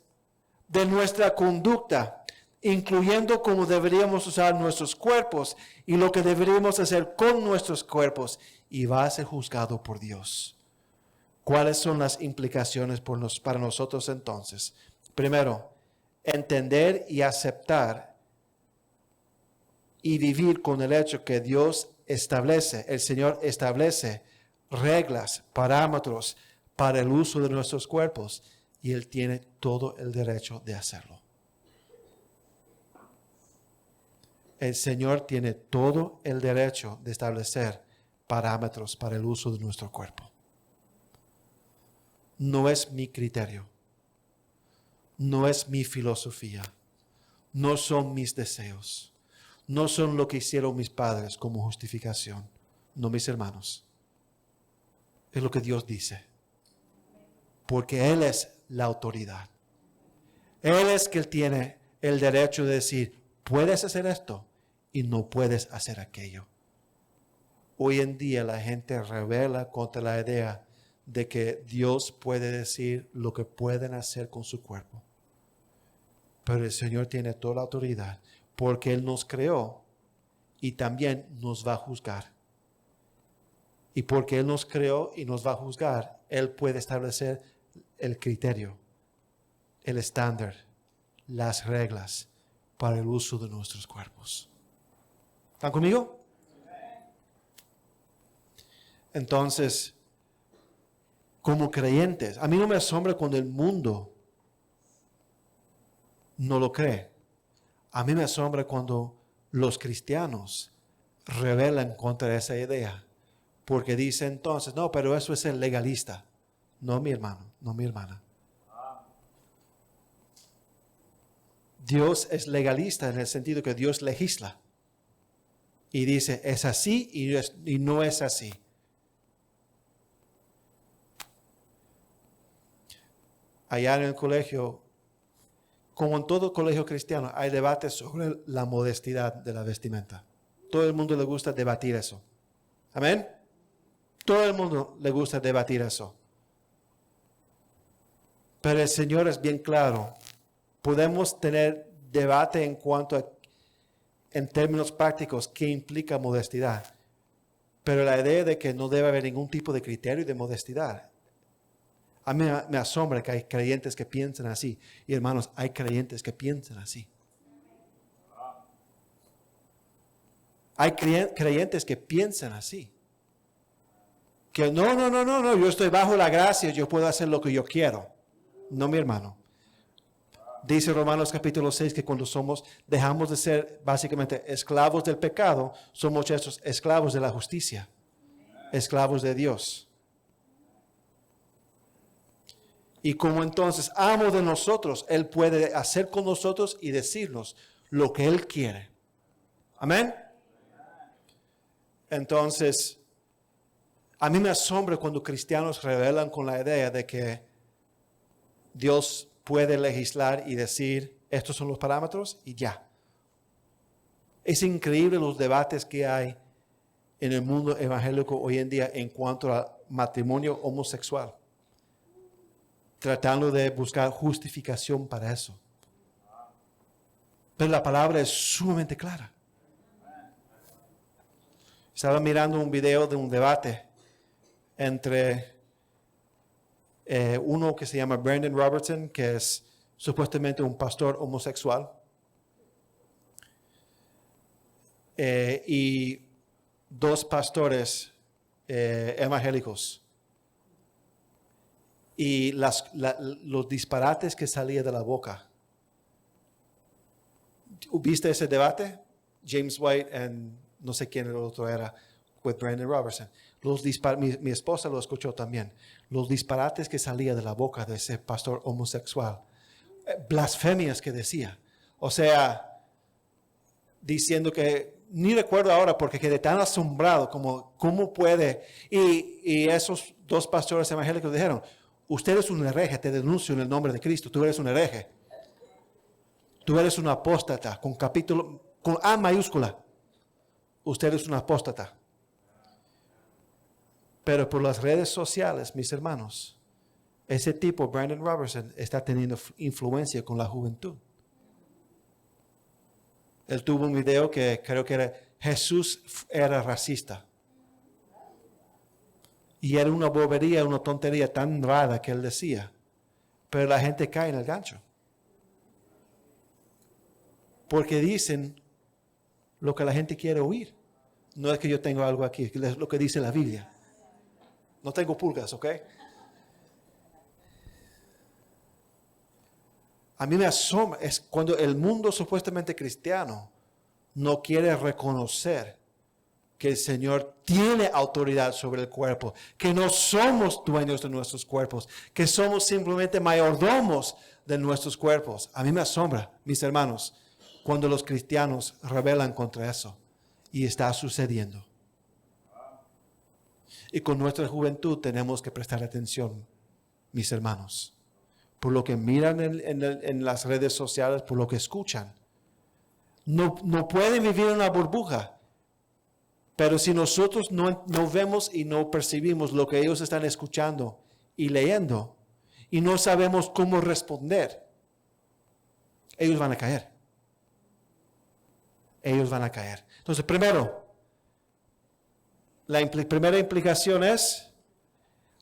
Speaker 1: de nuestra conducta, incluyendo cómo deberíamos usar nuestros cuerpos y lo que deberíamos hacer con nuestros cuerpos, y va a ser juzgado por Dios. ¿Cuáles son las implicaciones para nosotros entonces? Primero, entender y aceptar y vivir con el hecho que Dios establece, el Señor establece reglas, parámetros para el uso de nuestros cuerpos, y Él tiene todo el derecho de hacerlo. El Señor tiene todo el derecho de establecer parámetros para el uso de nuestro cuerpo. No es mi criterio, no es mi filosofía, no son mis deseos, no son lo que hicieron mis padres como justificación, no mis hermanos. Es lo que Dios dice. Porque Él es la autoridad. Él es quien tiene el derecho de decir, puedes hacer esto y no puedes hacer aquello. Hoy en día la gente rebela contra la idea de que Dios puede decir lo que pueden hacer con su cuerpo. Pero el Señor tiene toda la autoridad porque Él nos creó y también nos va a juzgar. Y porque Él nos creó y nos va a juzgar, Él puede establecer el criterio, el estándar, las reglas para el uso de nuestros cuerpos. ¿Están conmigo? Entonces, como creyentes, a mí no me asombra cuando el mundo no lo cree. A mí me asombra cuando los cristianos rebelan contra esa idea. Porque dice entonces, no, pero eso es el legalista. No, mi hermano, no, mi hermana. Dios es legalista en el sentido que Dios legisla. Y dice, es así y no es así. Allá en el colegio, como en todo colegio cristiano, hay debates sobre la modestidad de la vestimenta. Todo el mundo le gusta debatir eso. Amén. Todo el mundo le gusta debatir eso. Pero el Señor es bien claro. Podemos tener debate en cuanto a, en términos prácticos, qué implica modestidad. Pero la idea de que no debe haber ningún tipo de criterio de modestidad. A mí me asombra que hay creyentes que piensan así. Y hermanos, hay creyentes que piensan así. Hay creyentes que piensan así. Que no, yo estoy bajo la gracia, yo puedo hacer lo que yo quiero. No, mi hermano. Dice Romanos capítulo 6 que cuando dejamos de ser básicamente esclavos del pecado, somos estos esclavos de la justicia, esclavos de Dios. Y como entonces amo de nosotros, Él puede hacer con nosotros y decirnos lo que Él quiere. Amén. Entonces, a mí me asombra cuando cristianos rebelan con la idea de que Dios puede legislar y decir, estos son los parámetros y ya. Es increíble los debates que hay en el mundo evangélico hoy en día en cuanto al matrimonio homosexual, tratando de buscar justificación para eso. Pero la palabra es sumamente clara. Estaba mirando un video de un debate entre uno que se llama Brandon Robertson, que es supuestamente un pastor homosexual, y dos pastores evangélicos. Y los disparates que salían de la boca. ¿Viste ese debate? James White y no sé quién el otro era, with Brandon Robertson. Mi esposa lo escuchó también. Los disparates que salían de la boca de ese pastor homosexual. Blasfemias que decía. O sea, diciendo que, ni recuerdo ahora porque quedé tan asombrado como cómo puede. Y esos dos pastores evangélicos dijeron, usted es un hereje, te denuncio en el nombre de Cristo, tú eres un hereje. Tú eres un apóstata, con A mayúscula. Usted es un apóstata. Pero por las redes sociales, mis hermanos, ese tipo, Brandon Robertson, está teniendo influencia con la juventud. Él tuvo un video que creo que era, Jesús era racista. Y era una bobería, una tontería tan rara que él decía. Pero la gente cae en el gancho. Porque dicen lo que la gente quiere oír. No es que yo tengo algo aquí, es lo que dice la Biblia. No tengo pulgas, ¿ok? A mí me asombra, es cuando el mundo supuestamente cristiano no quiere reconocer que el Señor tiene autoridad sobre el cuerpo, que no somos dueños de nuestros cuerpos, que somos simplemente mayordomos de nuestros cuerpos. A mí me asombra, mis hermanos, cuando los cristianos rebelan contra eso. Y está sucediendo. Y con nuestra juventud tenemos que prestar atención, mis hermanos, por lo que miran en las redes sociales, por lo que escuchan. No pueden vivir en una burbuja. Pero si nosotros no vemos y no percibimos lo que ellos están escuchando y leyendo, y no sabemos cómo responder, ellos van a caer. Ellos van a caer. Entonces, primero, la primera implicación es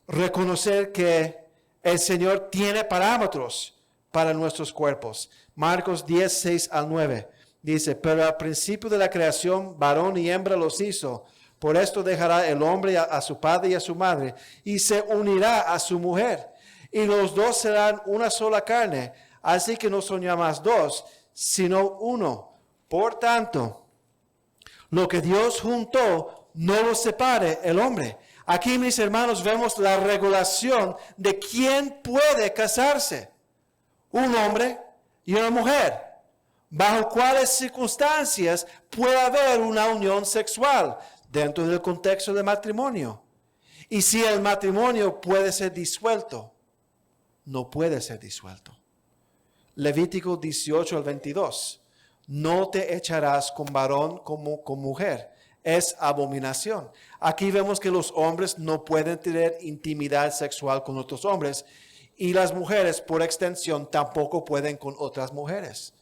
Speaker 1: reconocer que el Señor tiene parámetros para nuestros cuerpos. Marcos 10, 6 al 9. Dice, pero al principio de la creación, varón y hembra los hizo. Por esto dejará el hombre a su padre y a su madre, y se unirá a su mujer. Y los dos serán una sola carne. Así que no son ya más dos, sino uno. Por tanto, lo que Dios juntó, no lo separe el hombre. Aquí, mis hermanos, vemos la regulación de quién puede casarse. Un hombre y una mujer. Bajo cuáles circunstancias puede haber una unión sexual dentro del contexto de matrimonio. Y si el matrimonio puede ser disuelto, no puede ser disuelto. Levítico 18 al 22. No te echarás con varón como con mujer. Es abominación. Aquí vemos que los hombres no pueden tener intimidad sexual con otros hombres y las mujeres, por extensión, tampoco pueden con otras mujeres.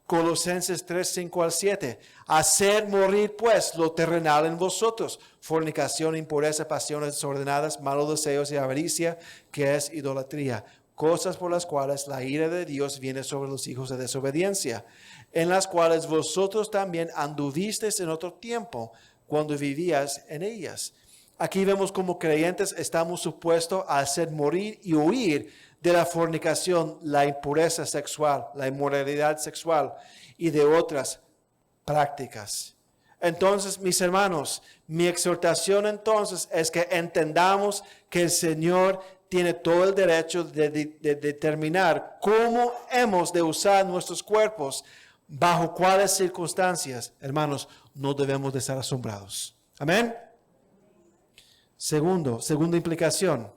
Speaker 1: Colosenses 3, 5 al 7. Haced morir pues lo terrenal en vosotros, fornicación, impureza, pasiones desordenadas, malos deseos y avaricia, que es idolatría. cosas por las cuales la ira de Dios viene sobre los hijos de desobediencia, en las cuales vosotros también anduvisteis en otro tiempo, cuando vivías en ellas. Aquí vemos como creyentes estamos supuestos a hacer morir y huir de la fornicación, la impureza sexual, la inmoralidad sexual y de otras prácticas. Entonces, mis hermanos, mi exhortación entonces es que entendamos que el Señor tiene todo el derecho de determinar cómo hemos de usar nuestros cuerpos, bajo cuáles circunstancias. Hermanos, no debemos de estar asombrados. Amén. Segunda implicación,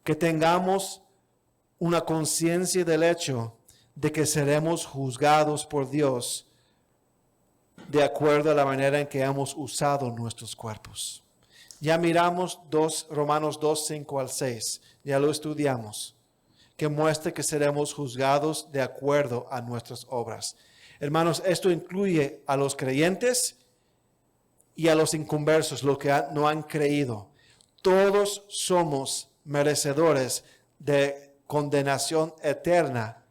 Speaker 1: que tengamos una conciencia del hecho de que seremos juzgados por Dios de acuerdo a la manera en que hemos usado nuestros cuerpos. Ya miramos Romanos 2, 5 al 6, ya lo estudiamos, que muestra que seremos juzgados de acuerdo a nuestras obras. Hermanos, esto incluye a los creyentes y a los inconversos, los que no han creído. Todos somos merecedores de condenación eterna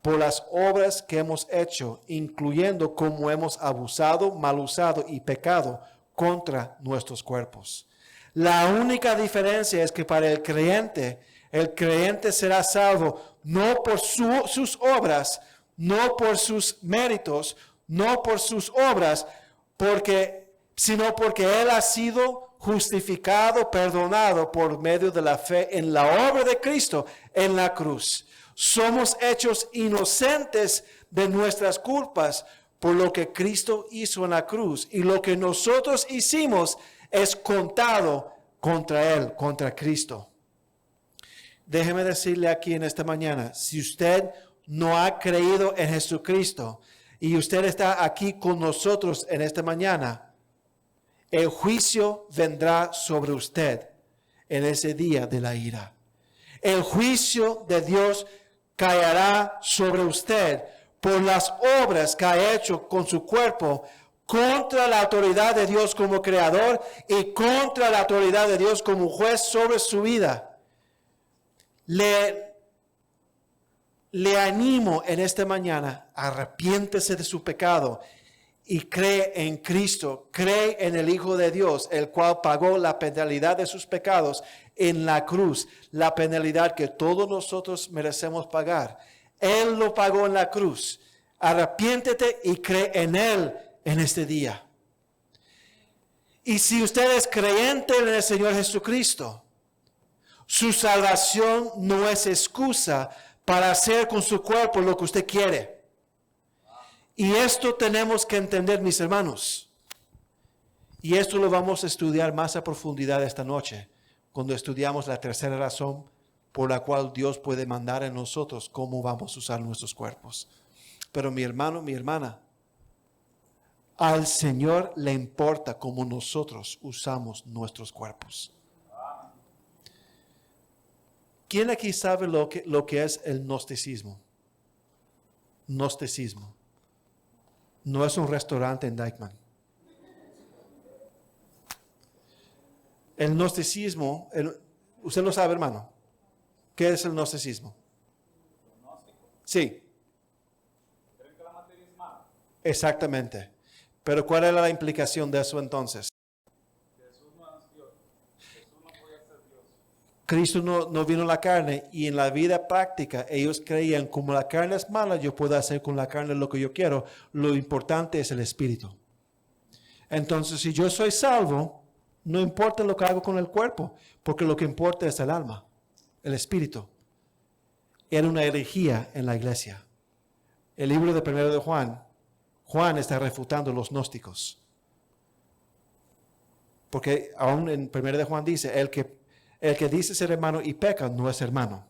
Speaker 1: por las obras que hemos hecho, incluyendo cómo hemos abusado, mal usado y pecado contra nuestros cuerpos. La única diferencia es que para el creyente será salvo no por sus obras, no por sus méritos, no por sus obras, sino porque Él ha sido justificado, perdonado por medio de la fe en la obra de Cristo en la cruz. Somos hechos inocentes de nuestras culpas por lo que Cristo hizo en la cruz. Y lo que nosotros hicimos es contado contra Él, contra Cristo. Déjeme decirle aquí en esta mañana, si usted no ha creído en Jesucristo y usted está aquí con nosotros en esta mañana, el juicio vendrá sobre usted en ese día de la ira. El juicio de Dios caerá sobre usted por las obras que ha hecho con su cuerpo contra la autoridad de Dios como creador y contra la autoridad de Dios como juez sobre su vida. Le animo en esta mañana, arrepiéntese de su pecado y cree en Cristo, cree en el Hijo de Dios, el cual pagó la penalidad de sus pecados en la cruz, la penalidad que todos nosotros merecemos pagar. Él lo pagó en la cruz. Arrepiéntete y cree en Él en este día. Y si usted es creyente en el Señor Jesucristo, su salvación no es excusa para hacer con su cuerpo lo que usted quiere. Y esto tenemos que entender, mis hermanos. Y esto lo vamos a estudiar más a profundidad esta noche, cuando estudiamos la tercera razón por la cual Dios puede mandar en nosotros cómo vamos a usar nuestros cuerpos. Pero mi hermano, mi hermana, al Señor le importa cómo nosotros usamos nuestros cuerpos. ¿Quién aquí sabe lo que es el gnosticismo? Gnosticismo. No es un restaurante en Dykeman. El gnosticismo, usted lo sabe, hermano. ¿Qué es el gnosticismo? Sí. ¿Creen que la materia es mala? Exactamente. Pero ¿cuál era la implicación de eso entonces? Jesús no es Dios. Jesús no podía ser Dios. Cristo no vino en la carne, y en la vida práctica ellos creían, como la carne es mala, yo puedo hacer con la carne lo que yo quiero. Lo importante es el espíritu. Entonces, si yo soy salvo, no importa lo que hago con el cuerpo, porque lo que importa es el alma, el espíritu. Era una herejía en la iglesia. El libro de 1 de Juan está refutando los gnósticos. Porque aún en 1 de Juan dice, el que dice ser hermano y peca no es hermano.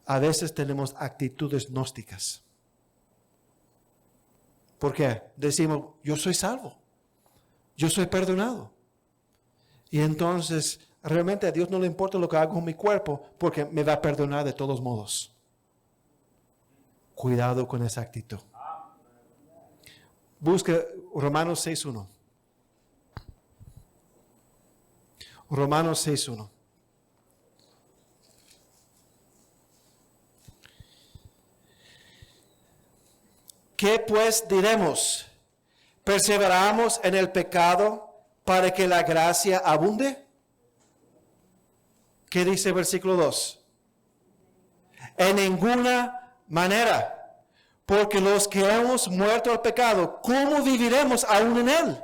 Speaker 1: A veces tenemos actitudes gnósticas. ¿Por qué? Decimos, yo soy salvo, yo soy perdonado. Y entonces, realmente a Dios no le importa lo que hago con mi cuerpo, porque me va a perdonar de todos modos. Cuidado con esa actitud. Busca Romanos 6:1. Romanos 6:1. ¿Qué pues diremos? ¿Perseveramos en el pecado para que la gracia abunde? ¿Qué dice el versículo 2? En ninguna manera. Porque los que hemos muerto al pecado, ¿cómo viviremos aún en él?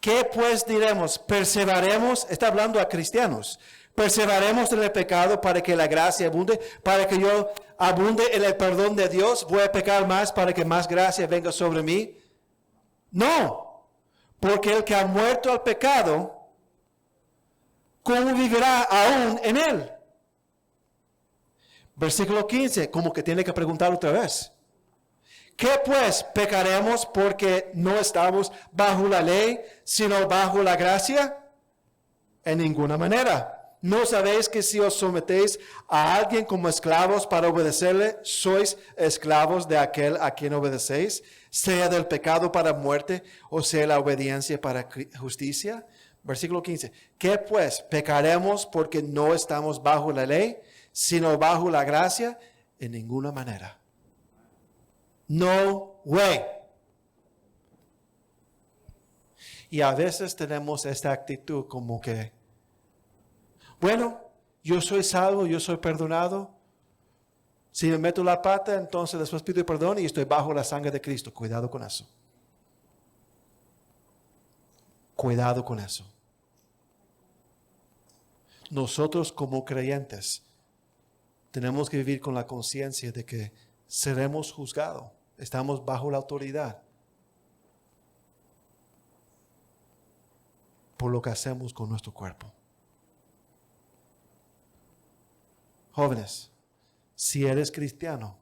Speaker 1: ¿Qué pues diremos? ¿Perseveraremos? Está hablando a cristianos. ¿Perseveraremos en el pecado para que la gracia abunde? ¿Para que yo abunde en el perdón de Dios? ¿Voy a pecar más para que más gracia venga sobre mí? No. Porque el que ha muerto al pecado, ¿cómo vivirá aún en él? Versículo 15, como que tiene que preguntar otra vez. ¿Qué pues pecaremos porque no estamos bajo la ley, sino bajo la gracia? En ninguna manera. ¿No sabéis que si os sometéis a alguien como esclavos para obedecerle, sois esclavos de aquel a quien obedecéis, sea del pecado para muerte o sea la obediencia para justicia? Versículo 15. ¿Qué pues pecaremos porque no estamos bajo la ley, sino bajo la gracia? En ninguna manera. No way. Y a veces tenemos esta actitud como que, bueno, yo soy salvo, yo soy perdonado. Si me meto la pata, entonces después pido perdón y estoy bajo la sangre de Cristo. Cuidado con eso. Cuidado con eso. Nosotros como creyentes tenemos que vivir con la conciencia de que seremos juzgados. Estamos bajo la autoridad por lo que hacemos con nuestro cuerpo. Jóvenes, si eres cristiano,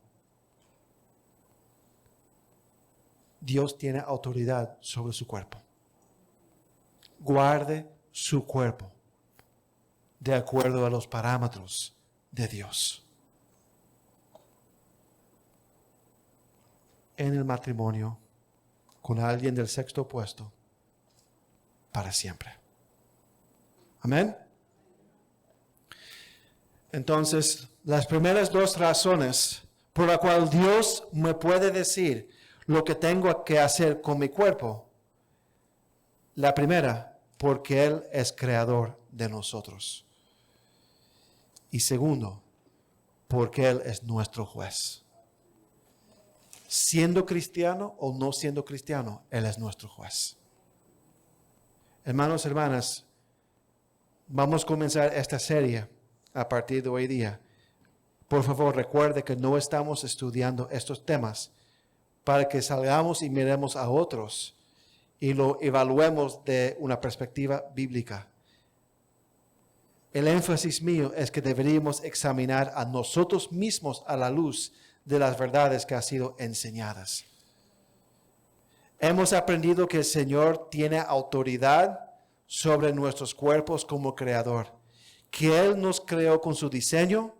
Speaker 1: Dios tiene autoridad sobre su cuerpo. Guarde su cuerpo de acuerdo a los parámetros de Dios. En el matrimonio con alguien del sexo opuesto para siempre. Amén. Entonces, las primeras dos razones por las cuales Dios me puede decir lo que tengo que hacer con mi cuerpo. La primera, porque Él es creador de nosotros. Y segundo, porque Él es nuestro juez. Siendo cristiano o no siendo cristiano, Él es nuestro juez. Hermanos, hermanas, vamos a comenzar esta serie a partir de hoy día. Por favor, recuerde que no estamos estudiando estos temas para que salgamos y miremos a otros y lo evaluemos de una perspectiva bíblica. El énfasis mío es que deberíamos examinar a nosotros mismos a la luz de las verdades que han sido enseñadas. Hemos aprendido que el Señor tiene autoridad sobre nuestros cuerpos como creador, que Él nos creó con su diseño,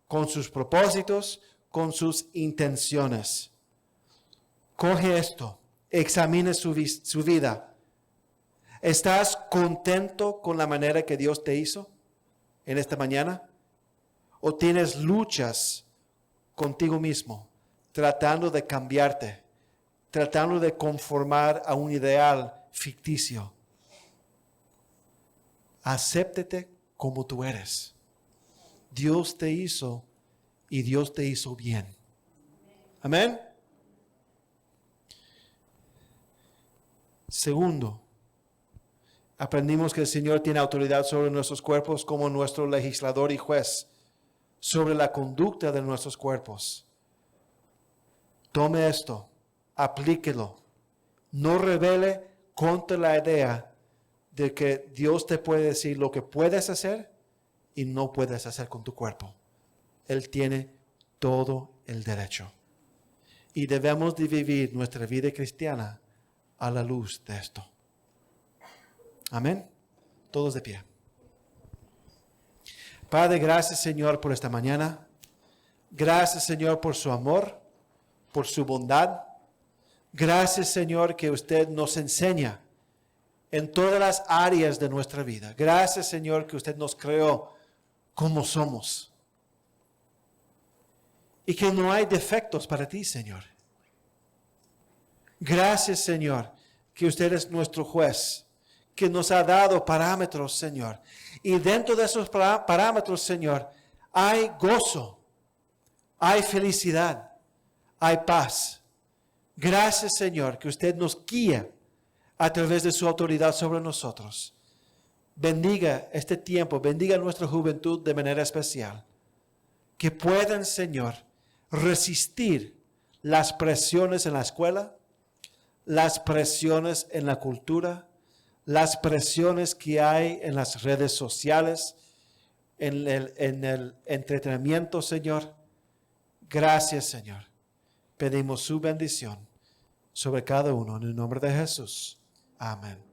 Speaker 1: con sus propósitos, con sus intenciones. Coge esto, examine su vida. ¿Estás contento con la manera que Dios te hizo en esta mañana? ¿O tienes luchas contigo mismo, tratando de cambiarte, tratando de conformar a un ideal ficticio? Acéptate como tú eres. Dios te hizo y Dios te hizo bien. Amén. Segundo, aprendimos que el Señor tiene autoridad sobre nuestros cuerpos como nuestro legislador y juez, sobre la conducta de nuestros cuerpos. Tome esto, aplíquelo. No rebele contra la idea de que Dios te puede decir lo que puedes hacer y no puedes hacer con tu cuerpo. Él tiene todo el derecho. Y debemos de vivir nuestra vida cristiana a la luz de esto. Amén. Todos de pie. Padre, gracias Señor por esta mañana. Gracias Señor por su amor, por su bondad. Gracias, Señor, que usted nos enseña en todas las áreas de nuestra vida. Gracias, Señor, que usted nos creó como somos. Y que no hay defectos para ti, Señor. Gracias, Señor, que usted es nuestro juez, que nos ha dado parámetros, Señor. Y dentro de esos parámetros, Señor, hay gozo, hay felicidad, hay paz. Gracias, Señor, que usted nos guía a través de su autoridad sobre nosotros. Bendiga este tiempo, bendiga nuestra juventud de manera especial. Que puedan, Señor, resistir las presiones en la escuela, las presiones en la cultura, las presiones que hay en las redes sociales, en el entretenimiento, Señor. Gracias, Señor. Pedimos su bendición sobre cada uno en el nombre de Jesús. Amén.